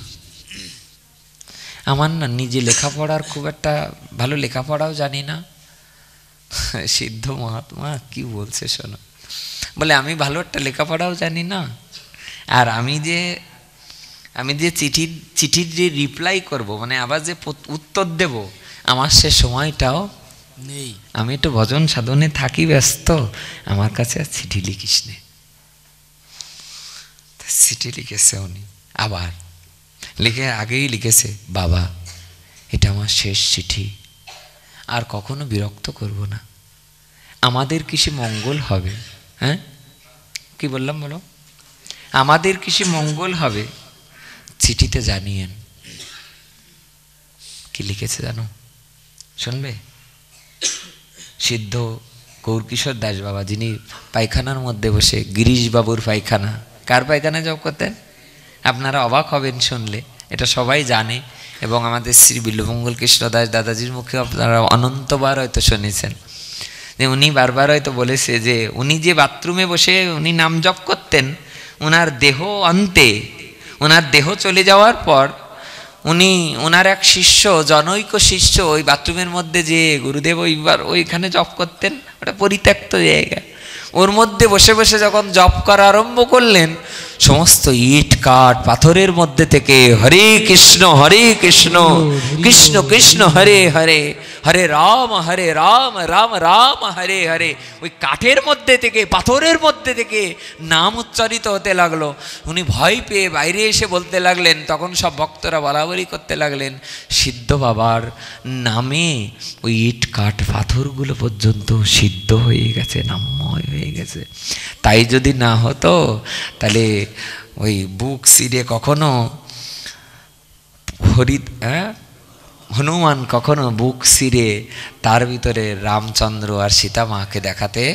আমার না নিজে লেখাপড়ার খুব একটা ভালো লেখাপড়াও জানি না। সিদ্ধ মহাত্মা কি বলছে শোনো, বলে আমি ভালো একটা লেখাপড়াও জানি না, আর আমি যে চিঠির যে রিপ্লাই করব, মানে আবার যে উত্তর দেব, আমার সে সময়টাও নেই। আমি একটু ভজন সাধনে থাকি ব্যস্ত, আমার কাছে আর চিঠি লিখিস নে। চিঠি লিখেছে উনি, আবার লিখে আগেই লিখেছে, বাবা এটা আমার শেষ চিঠি, আর কখনো বিরক্ত করব না, আমাদের কিছু মঙ্গল হবে। হ্যাঁ, কি বললাম বলো? আমাদের কিছু মঙ্গল হবে, চিঠিতে জানিয়েন। কি লিখেছে জানো? শুনবে? সিদ্ধ গৌরকিশোর দাস বাবা, যিনি পায়খানার মধ্যে বসে, গিরিশ বাবুর পায়খানা, কার পায়খানা জপ করতেন? আপনারা অবাক হবেন শুনলে, এটা সবাই জানে এবং আমাদের শ্রী বিল্বমঙ্গল কৃষ্ণ দাস দাদাজির মুখে আপনারা অনন্তবার হয়তো শুনেছেন যে উনি বারবার হয়তো বলেছে যে উনি যে বাথরুমে বসে উনি নাম জপ করতেন, ওনার দেহ অন্তে, ওনার দেহ চলে যাওয়ার পর ওনার এক শিষ্য, জনৈক শিষ্য, ওই বাথরুমের মধ্যে যে গুরুদেব ওইখানে জপ করতেন, ওটা পরিত্যক্ত জায়গা, ওর মধ্যে বসে বসে যখন জপ করা আরম্ভ করলেন, সমস্ত ইট কাঠ পাথরের মধ্যে থেকে হরে কৃষ্ণ কৃষ্ণ কৃষ্ণ হরে হরে, হরে রাম রাম রাম হরে হরে। ওই কাঠের মধ্যে থেকে, পাথরের মধ্যে থেকে নাম উচ্চারিত হতে লাগলো। উনি ভয় পেয়ে বাইরে এসে বলতে লাগলেন, তখন সব ভক্তরা বলাবলি করতে লাগলেন, সিদ্ধ বাবার নামে ওই ইট কাঠ পাথরগুলো পর্যন্ত সিদ্ধ হয়ে গেছে, নামময় হয়ে গেছে। তাই যদি না হতো তাহলে ওই বুক সিরে কখনো হনুমান কখনো বুক সিরে তার ভিতরে রামচন্দ্র আর সীতা মাকে দেখাতে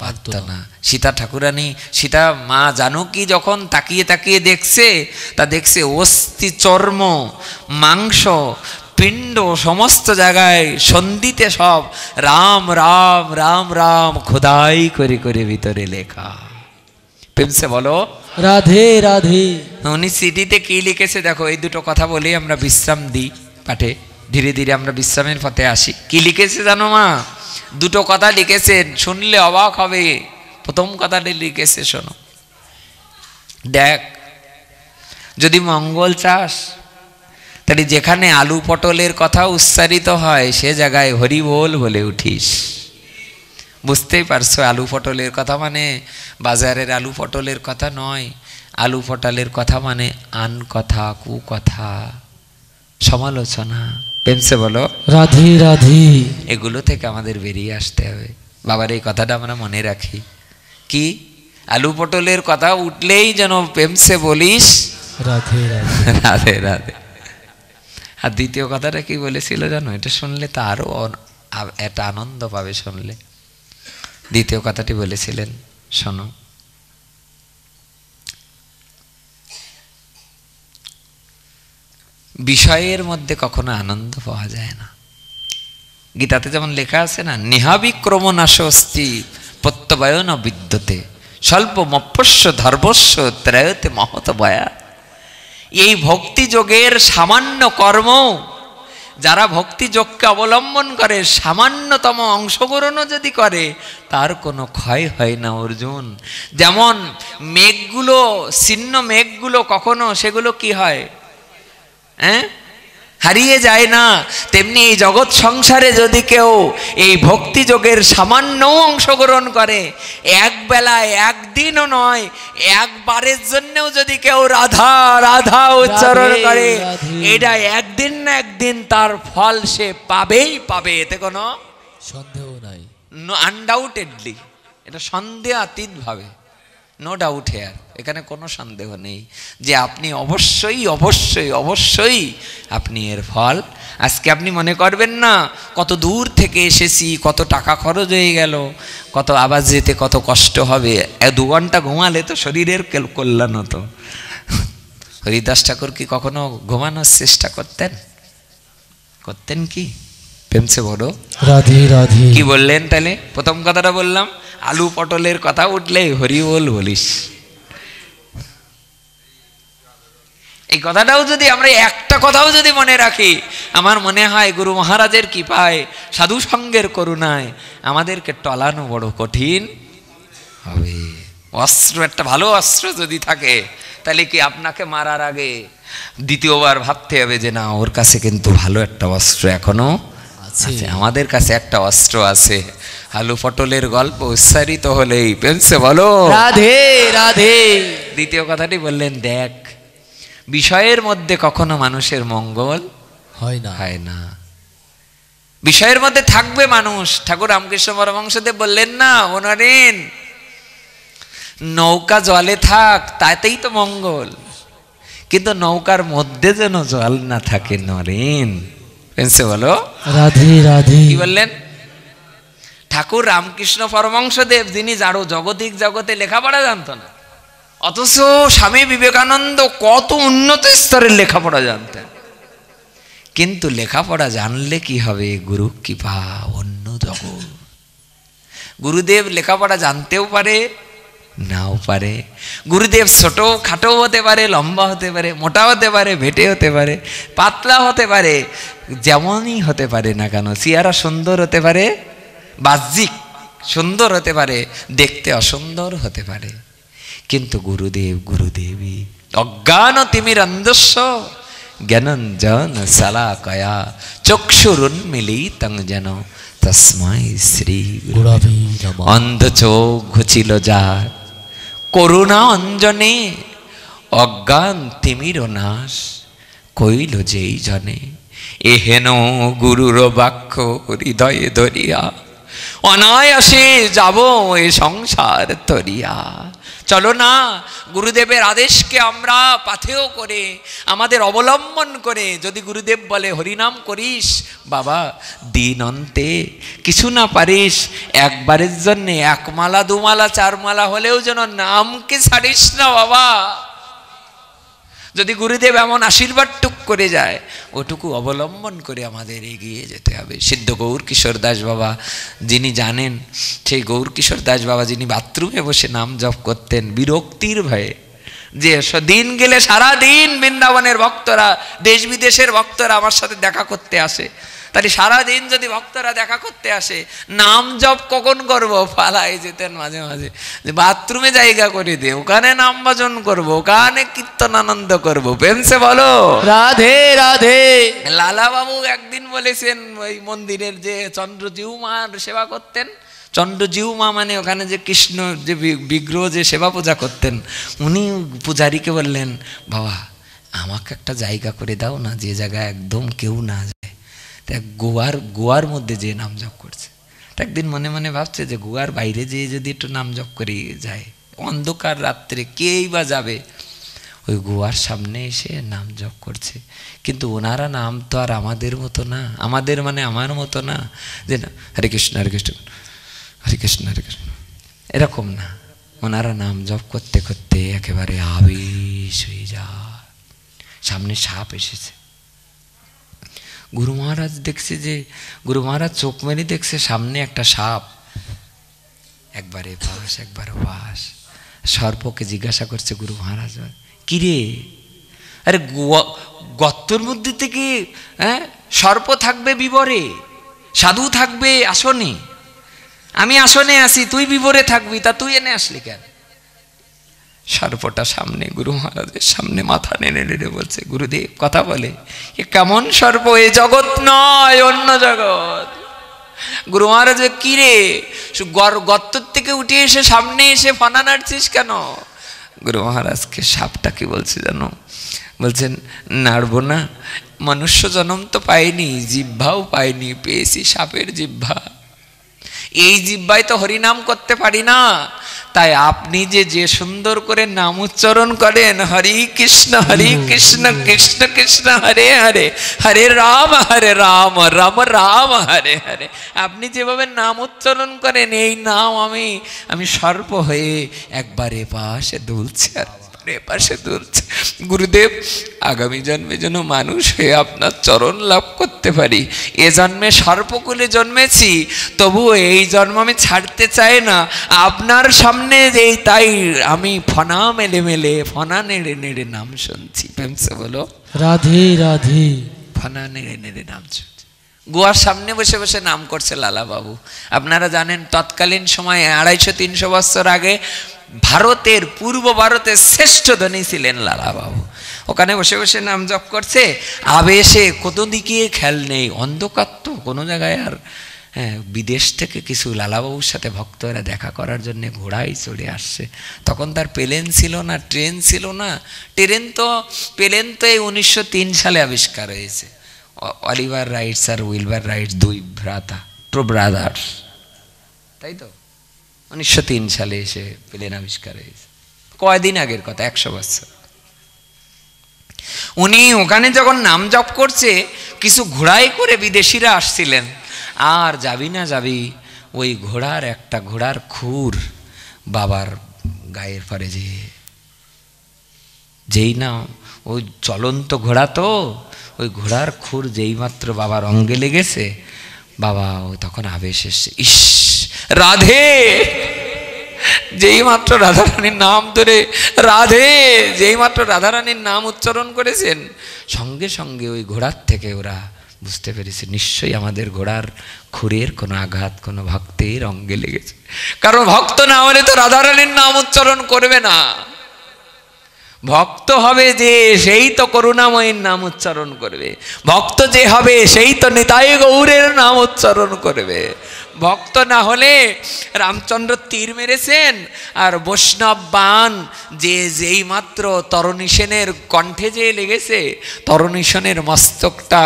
পারত না। সীতা ঠাকুরানী, সীতা মা জানকী যখন তাকিয়ে তাকিয়ে দেখছে, তা দেখছে অস্থি, চর্ম, মাংস, পিণ্ড সমস্ত জায়গায় সন্ধিতে সব রাম রাম রাম রাম খোদাই করে করে ভিতরে লেখা। প্রেমসে বলো রাধে রাধে। উনি সিডিতে কি লিখেছে দেখো, এই দুটো কথা বলেই আমরা বিশ্রাম দিই পাঠে, ধীরে ধীরে আমরা বিশ্রামের পথে আসি। কি লিখেছে জানো মা? দুটো কথা লিখেছেন, শুনলে অবাক হবে। প্রথম কথাটা লিখেছে, শোনো, দেখ যদি মঙ্গল চাস তাহলে যেখানে আলু পটলের কথা উচ্চারিত হয় সে জায়গায় হরি বল বলে উঠিস। বুঝতেই পারছো, আলু পটলের কথা মানে বাজারের আলু পটলের কথা নয়। আলু পটলের কথা মানে আন কথা, কু কথা, সমালোচনা। পেন্সে বলো রাধে রাধে। এগুলো থেকে আমাদের বেরিয়ে আসতে হবে। বাবার এই কথাটা আমরা মনে রাখি। কি আলু পটলের কথা উঠলেই যেন পেমসে বলিস রাধে রাধে রাধে রাধে। আর দ্বিতীয় কথাটা কি বলেছিল জানো? এটা শুনলে তো আরো একটা আনন্দ পাবে শুনলে। দ্বিতীয় কথাটি বলেছিলেন, শোনো, বিষয়ের মধ্যে কখনো আনন্দ পাওয়া যায় না। গীতাতে যেমন লেখা আছে না, নেহাবিক্রম নাশস্তি প্রত্যবয়ন বিদ্যতে স্বল্প মপস্য ধর্মস্য ত্রয়তে মহত বয়া। এই ভক্তিযোগের সামান্য কর্ম, যারা ভক্তিযোগকে অবলম্বন করে সামান্যতম অংশগ্রহণও যদি করে তার কোনো ক্ষয় হয় না অর্জুন। যেমন মেঘগুলো, ছিন্ন মেঘগুলো কখনো সেগুলো কি হয়, হারিয়ে যায় না, তেমনি এই জগৎ সংসারে যদি কেউ এই ভক্তিযোগের সামান্য অংশগ্রহণ করে, এক বেলায় একদিনও নয়, একবারের জন্যও যদি কেউ রাধা রাধা উচ্চারণ করে, এটা একদিন না একদিন তার ফল সে পাবেই পাবে, এতে কোনো সন্দেহ নাই। আনডাউটেডলি, এটা সন্দেহাতীত ভাবে, নো ডাউট হেয়ার, এখানে কোনো সন্দেহ নেই যে আপনি অবশ্যই অবশ্যই অবশ্যই আপনি এর ফল। আজকে আপনি মনে করবেন না কত দূর থেকে এসেছি, কত টাকা খরচ হয়ে গেল, কত আবার যেতে কত কষ্ট হবে, 2 ঘন্টা ঘুমালে তো শরীরের কল্যাণ হতো। হরিদাস ঠাকুর কি কখনো ঘুমানোর চেষ্টা করতেন? করতেন কি? প্রেমসে বড় রাধে রাধে। কি বললেন তাহলে? প্রথম কথাটা বললাম, আলু পটলের কথা উঠলে হরি বল বলিস। এই কথাটাও যদি আমরা একটা কথাও যদি মনে রাখি, আমার মনে হয় গুরু মহারাজের কৃপায়, সাধু সঙ্গের করুণায় আমাদেরকে টলানো বড় কঠিন হবে। অস্ত্র, একটা ভালো অস্ত্র যদি থাকে তাহলে কি আপনাকে মারার আগে দ্বিতীয়বার ভাবতে হবে যে না, ওর কাছে কিন্তু ভালো একটা অস্ত্র এখনো আছে। আমাদের কাছে একটা অস্ত্র আছে। আলু পটলের গল্প উচ্চারিত হলেই পেন্সে বলো রাধে রাধে। দ্বিতীয় কথাটি বললেন, দেখ বিষয়ের মধ্যে কখনো মানুষের মঙ্গল হয় না, হয় না। বিষয়ের মধ্যে থাকবে মানুষ। ঠাকুর রামকৃষ্ণ পরমহংসদেব বললেন না, ও নরেন, নৌকা জলে থাক তাতেই তো মঙ্গল, কিন্তু নৌকার মধ্যে যেন জল না থাকে নরেন। পেন্সে বলো রাধে রাধে। কি বললেন? ঠাকুর রামকৃষ্ণ পরমহংসদেব, যিনি যারো জগতিক জগতে লেখাপড়া জানতো না, অথচ স্বামী বিবেকানন্দ কত উন্নত স্তরের লেখাপড়া জানতেন। কিন্তু লেখাপড়া জানলে কি হবে? গুরু কৃপা, অন্য জগৎ। গুরুদেব লেখাপড়া জানতেও পারে, নাও পারে। গুরুদেব ছোট খাটো হতে পারে, লম্বা হতে পারে, মোটা হতে পারে, ভেটে হতে পারে, পাতলা হতে পারে, যেমনই হতে পারে না কেন, চেহারা সুন্দর হতে পারে, বাহ্যিক সুন্দর হতে পারে, দেখতে অসুন্দর হতে পারে, কিন্তু গুরুদেব গুরুদেবী। অজ্ঞান তিমির অন্ধস্য জ্ঞানঞ্জন শলাকয়া চক্ষুরুন্মিলিতং যেন তস্মাই শ্রী গুরবে নমঃ। অন্ধ চোখ ঘুচিল যার, করুণা অঞ্জনে অজ্ঞান তিমির নাশ কইল যেই জনে। এহেন গুরুর বাক্য হৃদয়ে ধরিয়া অনায়াসে যাব এ সংসার তরিয়া। চলো না গুরুদেবের আদেশকে আমরা পাথেয় করে আমাদের অবলম্বন করে যদি গুরুদেব বলে হরিনাম করিস বাবা, দিন অন্তে কিছু না পারিস, একবারের জন্যে এক মালা দু মালা চার মালা হলেও যেন নামকে ছাড়িস না বাবা। যদি গুরুদেব এমন আশীর্বাদ টুক করে যায়, ওটুকু অবলম্বন করে আমাদের এগিয়ে যেতে হবে। সিদ্ধ গৌর কিশোর দাস বাবা যিনি জানেন, সেই গৌর কিশোর দাস বাবা যিনি বাথরুমে বসে নাম জপ করতেন বিরক্তির ভয়ে, যে দিন গেলে সারা দিন বৃন্দাবনের ভক্তরা, দেশ বিদেশের ভক্তরা আমার সাথে দেখা করতে আসে, তাহলে সারাদিন যদি ভক্তরা দেখা করতে আসে, নাম জপ কখন করবো? পালাই যেতেন মাঝে মাঝে, যে বাথরুমে জায়গা করে দে, ওখানে নাম ভজন করবো, ওখানে কীর্তন আনন্দ করবো। প্রেমসে বলো রাধে রাধে। লালা বাবু একদিন বলেছেন, ওই মন্দিরের যে চন্দ্রজিউ মার সেবা করতেন, চন্দ্রজিউ মা মানে ওখানে যে কৃষ্ণ যে বিগ্রহ যে সেবা পূজা করতেন, উনি পূজারীকে বললেন, বাবা আমাকে একটা জায়গা করে দাও না, যে জায়গায় একদম কেউ না যায়। গোয়ার মধ্যে যে নাম জপ করছে, একদিন মনে মনে ভাবছে যে গোয়ার বাইরে যেয়ে যদি একটু নাম জপ করে যায়, অন্ধকার রাত্রে কেই বা যাবে, ওই গোয়ার সামনে এসে নাম জপ করছে। কিন্তু ওনারা নাম তো আর আমাদের মতো না, আমাদের মানে আমার মতো না, যে না হরে কৃষ্ণ হরে কৃষ্ণ হরে কৃষ্ণ হরে কৃষ্ণ এরকম না। ওনারা নাম জপ করতে করতে একেবারে আবেশ হয়ে যায়। সামনে সাপ এসেছে, গুরু মহারাজ দেখছে, যে গুরু মহারাজ চোখ মেরে দেখছে সামনে একটা সাপ, একবারে পাশ একবার পাশ। সর্পকে জিজ্ঞাসা করছে গুরু মহারাজ, কিরে আরে গর্তর মধ্যে থেকে সর্প থাকবে বিবরে, সাধু থাকবে আসনে, আমি আসনে আসি, তুই বিবরে থাকবি, তা তুই এনে আসলি কেন? সর্পটা সামনে গুরু মহারাজের সামনে মাথা নেড়ে নেড়ে বলছে, গুরুদেব কথা বলে, এ কেমন সর্প? এ জগৎ নয়, অন্য জগৎ। গুরু মহারাজ, কি রে গর্তর থেকে উঠে এসে সামনে এসে ফানা নাড়ছিস কেন? গুরু মহারাজকে সাপটা কি বলছে জানো? বলছেন, নাড়বো না, মনুষ্য জন্ম তো পাইনি, জিহ্বাও পাইনি, পেয়েছি সাপের জিহ্বা। এই জিহ্বায় তো হরিনাম করতে পারি না, তাই আপনি যে সুন্দর করে নাম উচ্চারণ করেন, হরি কৃষ্ণ কৃষ্ণ কৃষ্ণ হরে হরে, হরে রাম রাম রাম হরে হরে, আপনি যেভাবে নাম উচ্চারণ করেন, এই নাম আমি সর্প হয়ে একবার এপাশে দুলছে আর এপাশে দুলছে। গুরুদেব, আগামী জন্মে যেন মানুষ হয়ে আপনার চরণ লাভ করতে পারি। এ জন্মে সর্পকুলে জন্মেছি, তবুও এই জন্ম আমি ছাড়তে চাই না আপনার সামনে, এই তাই আমি ফনা মেলে মেলে ফনা নেড়ে নেড়ে নাম শুনছি। প্রেমসে বলো রাধে রাধে। ফনা নেড়ে নেড়ে নাম শুনছি। গোয়ার সামনে বসে বসে নাম করছে লালা বাবু। আপনারা জানেন তৎকালীন সময়ে 250-300 বছর আগে ভারতের, পূর্ব ভারতের শ্রেষ্ঠ ধনী ছিলেন লালা বাবু। ওখানে বসে বসে নাম জপ করছে, আবেশে কত দিকে খেয়াল নেই, অন্ধকার তো কোনো জায়গায়। আর বিদেশ থেকে কিছু লালাবাবুর সাথে ভক্তরা দেখা করার জন্য ঘোড়ায় চড়ে আসছে। তখন তার প্লেন ছিল না, ট্রেন ছিল না। প্লেন তো এই 1903 সালে আবিষ্কার হয়েছে। অলিভার রাইটস আর উইলবার রাইটস, দুই ভ্রাতা, ব্রাদার্স, তাই তো 1903 সালে এসে প্লেন আবিষ্কার হয়েছে। কয়দিন আগের কথা, 100 বছর। উনি ওখানে যখন নাম জপ করছে, কিছু ঘোড়ায় করে বিদেশিরা আসছিলেন। আর যাবি না যাবি, ওই ঘোড়ার খুর বাবার গায়ের পরে যেই না, ওই চলন্ত ঘোড়া তো, ওই ঘোড়ার খুর যেই মাত্র বাবার অঙ্গে লেগেছে, বাবা ও তখন আবেশ এসছে, ইস রাধে, যেই মাত্র রাধারানীর নাম ধরে, রাধে যেই মাত্র রাধারানীর নাম উচ্চারণ করেছেন, সঙ্গে সঙ্গে ওই ঘোড়ার থেকে ওরা বুঝতে পেরেছে নিশ্চয়ই আমাদের ঘোড়ার খুরের কোনো আঘাত কোনো ভক্তের অঙ্গে লেগেছে। কারণ ভক্ত না হলে তো রাধারানীর নাম উচ্চারণ করবে না। ভক্ত হবে যে সেই তো করুণাময়ীর নাম উচ্চারণ করবে, ভক্ত যে হবে সেই তো নিতাই গৌরের নাম উচ্চারণ করবে। ভক্ত না হলে রামচন্দ্র তীর মেরেছেন আর বৈষ্ণব বাণ যে যেই মাত্র তরণী সেনের কণ্ঠে যে লেগেছে, তরণী সেনের মস্তকটা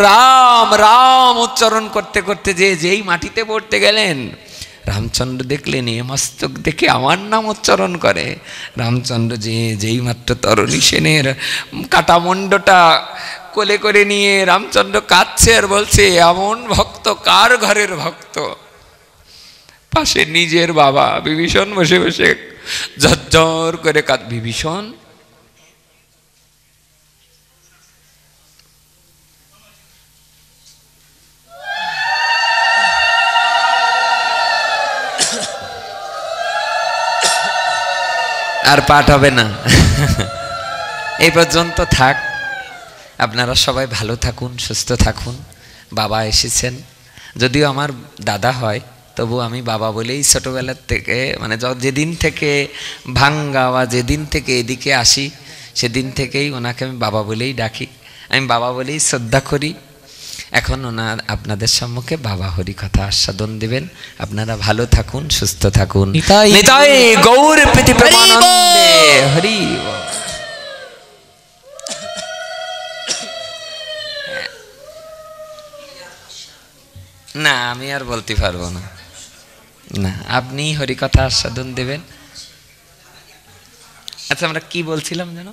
রাম রাম উচ্চারণ করতে করতে যে যেই মাটিতে পড়তে গেলেন, রামচন্দ্র দেখলেন এ মস্তক দেখে আমার নাম উচ্চারণ করে। রামচন্দ্র যেই মাত্র তরণী সেনের কাটামণ্ডটা কোলে করে নিয়ে রামচন্দ্র কাঁদছে আর বলছে এমন ভক্ত কার ঘরের ভক্ত। পাশে নিজের বাবা বিভীষণ বসে বসে ঝরঝর করে কাঁদ। বিভীষণ আর পাঠ হবে না, এই পর্যন্ত থাক। আপনারা সবাই ভালো থাকুন, সুস্থ থাকুন। বাবা এসেছেন, যদিও আমার দাদা হয় তবু আমি বাবা বলেই ছোটোবেলার থেকে, মানে যেদিন থেকে ভাঙ্গা বা যেদিন থেকে এদিকে আসি সেদিন থেকেই ওনাকে আমি বাবা বলেই ডাকি, আমি বাবা বলেই শ্রদ্ধা করি। এখন ওনার আপনাদের সম্মুখে বাবা হরি কথা আস্বাদন দেবেন। আপনারা ভালো থাকুন, সুস্থ থাকুন। নিতাই গৌর প্রীতি প্রেমানন্দে হরি। না আমি আর বলতে পারবো না, না আপনি হরিকথা আস্বাদন দেবেন। আচ্ছা আমরা কি বলছিলাম যেন,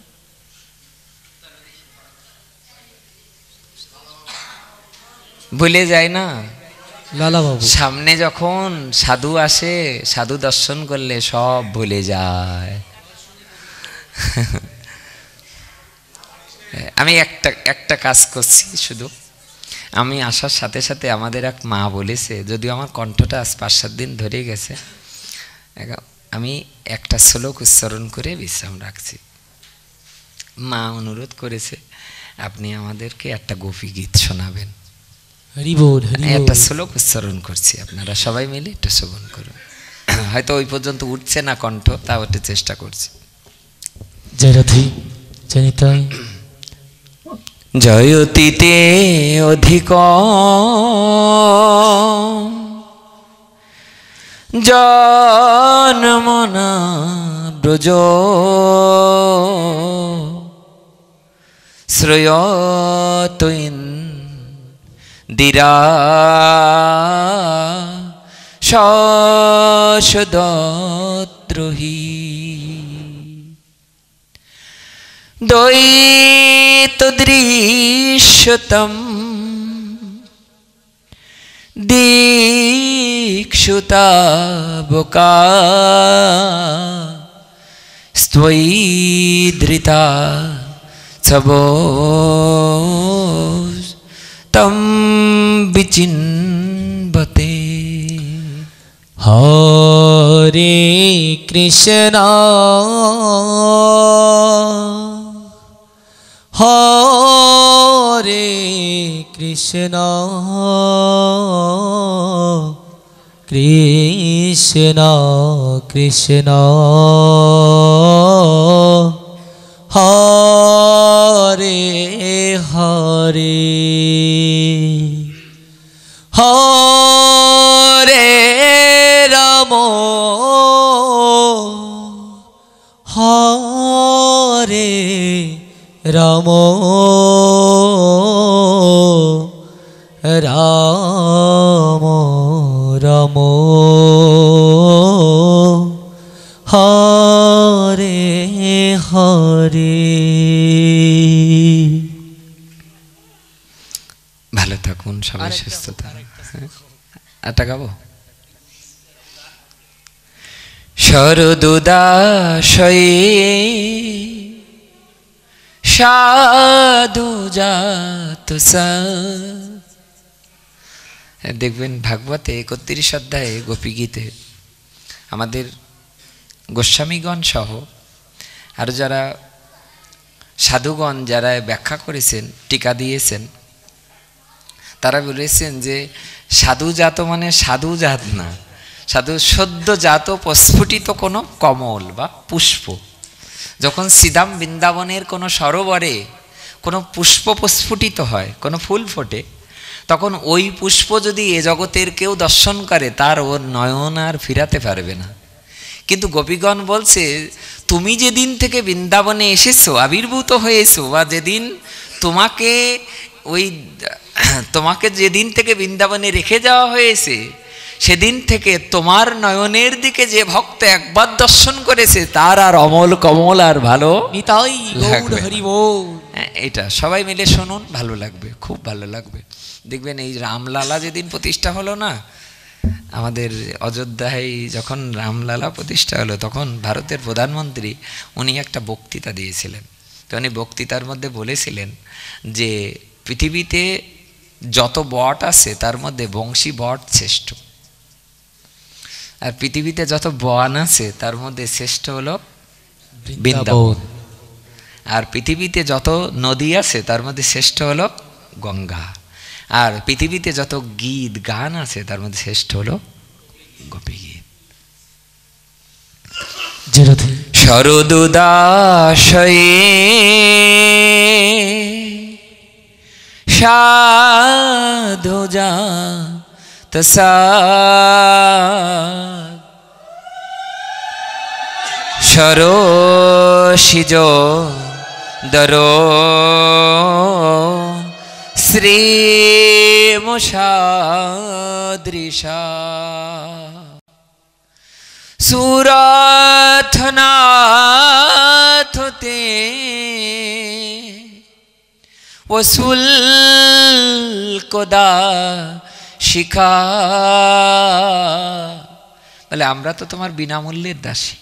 ভুলে যায় না লালা বাবু। সামনে যখন সাধু আসে, সাধু দর্শন করলে সব ভুলে যায়। আমি একটা কাজ করছি শুধু, আমি আসার সাথে সাথে আমাদের এক মা বলেছে, যদিও আমার কণ্ঠটা আজ 5-7 দিন ধরে গেছে, আমি একটা শ্লোক উচ্চারণ করে বিশ্রাম রাখছি। মা অনুরোধ করেছে আপনি আমাদেরকে একটা গোপী গীত শোনাবেন। হরি বল, হরি বল। একটা শ্লোক উচ্চারণ করছি, আপনারা সবাই মিলে একটু শ্রবণ করুন। হয়তো ওই পর্যন্ত উঠছে না কণ্ঠ, তাও একটু চেষ্টা করছি। জয় রাধে, জয় নিতাই। জয়তীতে অধিক জনমনা ব্রজ শ্রয়তৈন দিরা শশদদ্রোহী দ্বৈতদৃশ্যতম দীক্ষুতা বোকা স্ত্বৈধৃতা ছবো তম বিচিন্বতে। হরে কৃষ্ণ হরে কৃষ্ণ কৃষ্ণ কৃষ্ণ হরে হরে হরে রাম হরে রাম রাম রাম হরে হরে। ভালো থাকুন সবাই, সুস্থ থাকুন। একটা গাবো। শরদুদাশয়ে সাধু জাত দেখবেন ভাগবতে 31 অধ্যায়ে গোপী গীতে আমাদের গোস্বামীগণ সহ আর যারা সাধুগণ যারা ব্যাখ্যা করেছেন, টিকা দিয়েছেন, তারা বলেছেন যে সাধুজাত মানে সাধুজাত না, সাধু সদ্যজাত প্রস্ফুটিত কোনো কমল বা পুষ্প, যখন শ্রীধাম বৃন্দাবনের কোনো সরোবরে কোনো পুষ্প প্রস্ফুটিত হয়, কোনো ফুল ফোটে, তখন ওই পুষ্প যদি এ জগতের কেউ দর্শন করে তার ওর নয়ন আর ফিরাতে পারবে না। কিন্তু গোপীগণ বলছে, তুমি যেদিন থেকে বৃন্দাবনে এসেছো, আবির্ভূত হয়েছো, বা যেদিন তোমাকে যেদিন থেকে বৃন্দাবনে রেখে যাওয়া হয়েছে, সেদিন থেকে তোমার নয়নের দিকে যে ভক্ত একবার দর্শন করেছে তার আর অমল কমল আর ভালো নিতাই গৌর লাগবে। হরি বল। এটা সবাই মিলে শুনুন, ভালো লাগবে, খুব ভালো লাগবে। দেখবেন এই রামলালা যেদিন প্রতিষ্ঠা হলো না, আমাদের অযোধ্যায় যখন রামলালা প্রতিষ্ঠা হলো, তখন ভারতের প্রধানমন্ত্রী উনি একটা বক্তৃতা দিয়েছিলেন। তো উনি বক্তৃতার মধ্যে বলেছিলেন যে পৃথিবীতে যত বট আছে তার মধ্যে বংশী বট শ্রেষ্ঠ, আর পৃথিবীতে যত বন আছে তার মধ্যে শ্রেষ্ঠ হলো বৃন্দাবন, আর পৃথিবীতে যত নদী আছে তার মধ্যে শ্রেষ্ঠ হলো গঙ্গা, আর পৃথিবীতে যত গীত গান আছে তার মধ্যে শ্রেষ্ঠ হলো গোপী গীত। শরদুদাশয়ে সাধুজা তসাদ সরোষিজ দরো শ্রীমুষাদৃশা সুরথনাথতে ওসুল কোদা শিখা। বলে আমরা তো তোমার বিনামূল্যের দাসী,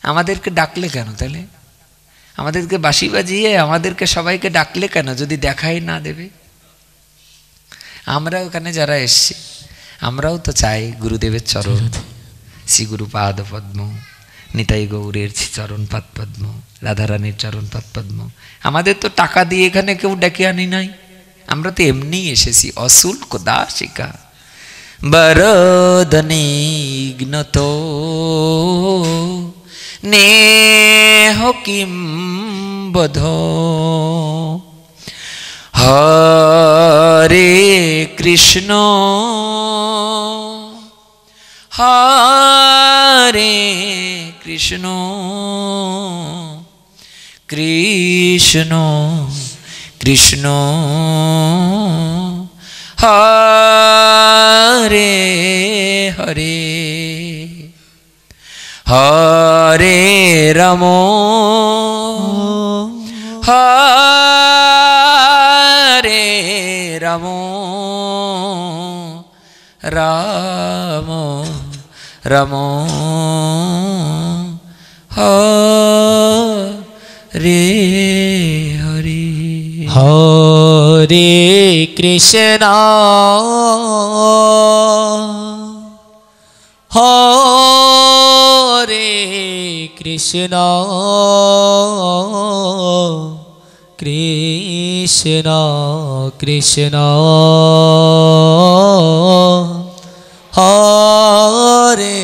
আমাদেরকে ডাকলে কেন? তাহলে আমাদেরকে বাঁশি বাজিয়ে আমাদেরকে সবাইকে ডাকলে কেন যদি দেখাই না দেবে? আমরা ওখানে যারা এসছি আমরাও তো চাই গুরুদেবের চরণ, শ্রী গুরু পাদ পদ্ম, নিতাই গৌরের চরণ পাদ পদ্ম, রাধারানীর চরণ পাদ পদ্ম। আমাদের তো টাকা দিয়ে এখানে কেউ ডেকে আনি নাই, আমরা তো এমনি এসেছি অশুল্ক দাসিকা। বরদনিগ্নত নেহ কিম বধ হরে কৃষ্ণ হরে কৃষ্ণ কৃষ্ণ কৃষ্ণ হরে হরে হরে রাম হরে রাম রাম রাম হরে হরে হরে কৃষ্ণ হরে কৃষ্ণ কৃষ্ণ কৃষ্ণ হরে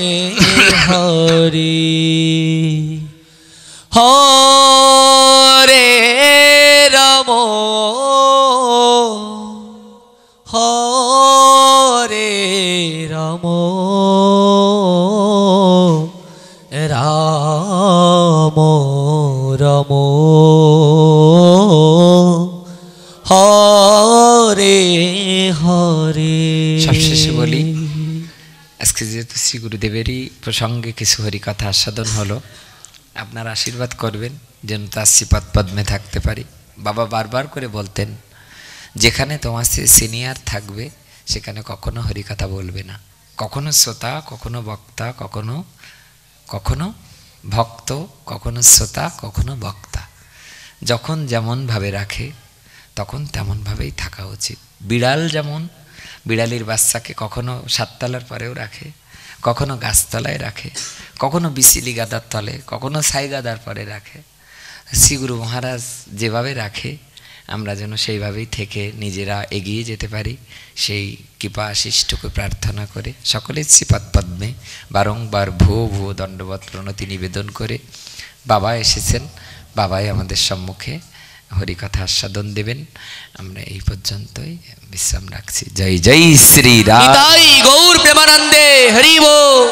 হরে হরে রাম হরে রাম রাম রাম হরে হরে। সবশেষে বলি, আজকে যেহেতু শ্রী গুরুদেবেরই প্রসঙ্গে কিছু হরিকথা আস্বাদন হলো, আপনার আশীর্বাদ করবেন যেন তার শ্রীপাদ পদ্মে থাকতে পারি। বাবা বারবার করে বলতেন, যেখানে তোমার সিনিয়র থাকবে সেখানে কখনো হরিকথা বলবে না, কখনো শ্রোতা, কখনো বক্তা, কখনো কখনো ভক্ত, কখনো শ্রোতা, কখনো বক্তা। যখন যেমনভাবে রাখে তখন তেমনভাবেই থাকা উচিত। বিড়াল যেমন বিড়ালির বাচ্চাকে কখনো সাততলার পরেও রাখে, কখনো গাছতলায় রাখে, কখনো বিচিলি গাদার তলে, কখনো ছাই গাদার পরে রাখে। শ্রীগুরু মহারাজ যেভাবে রাখে আমরা যেন সেইভাবেই থেকে নিজেরা এগিয়ে যেতে পারি, সেই কৃপা আশিসটুকু প্রার্থনা করে সকলের শ্রীপাদ পদ্মে বারংবার ভুয়ো ভুয়ো দণ্ডবত প্রণতি নিবেদন করে বাবা এসেছেন, বাবাই আমাদের সম্মুখে হরিকথা আস্বাদন দেবেন। আমরা এই পর্যন্তই বিশ্রাম রাখছি। জয় জয় শ্রীরাম। নিতাই গৌর প্রেমানন্দে হরি বল।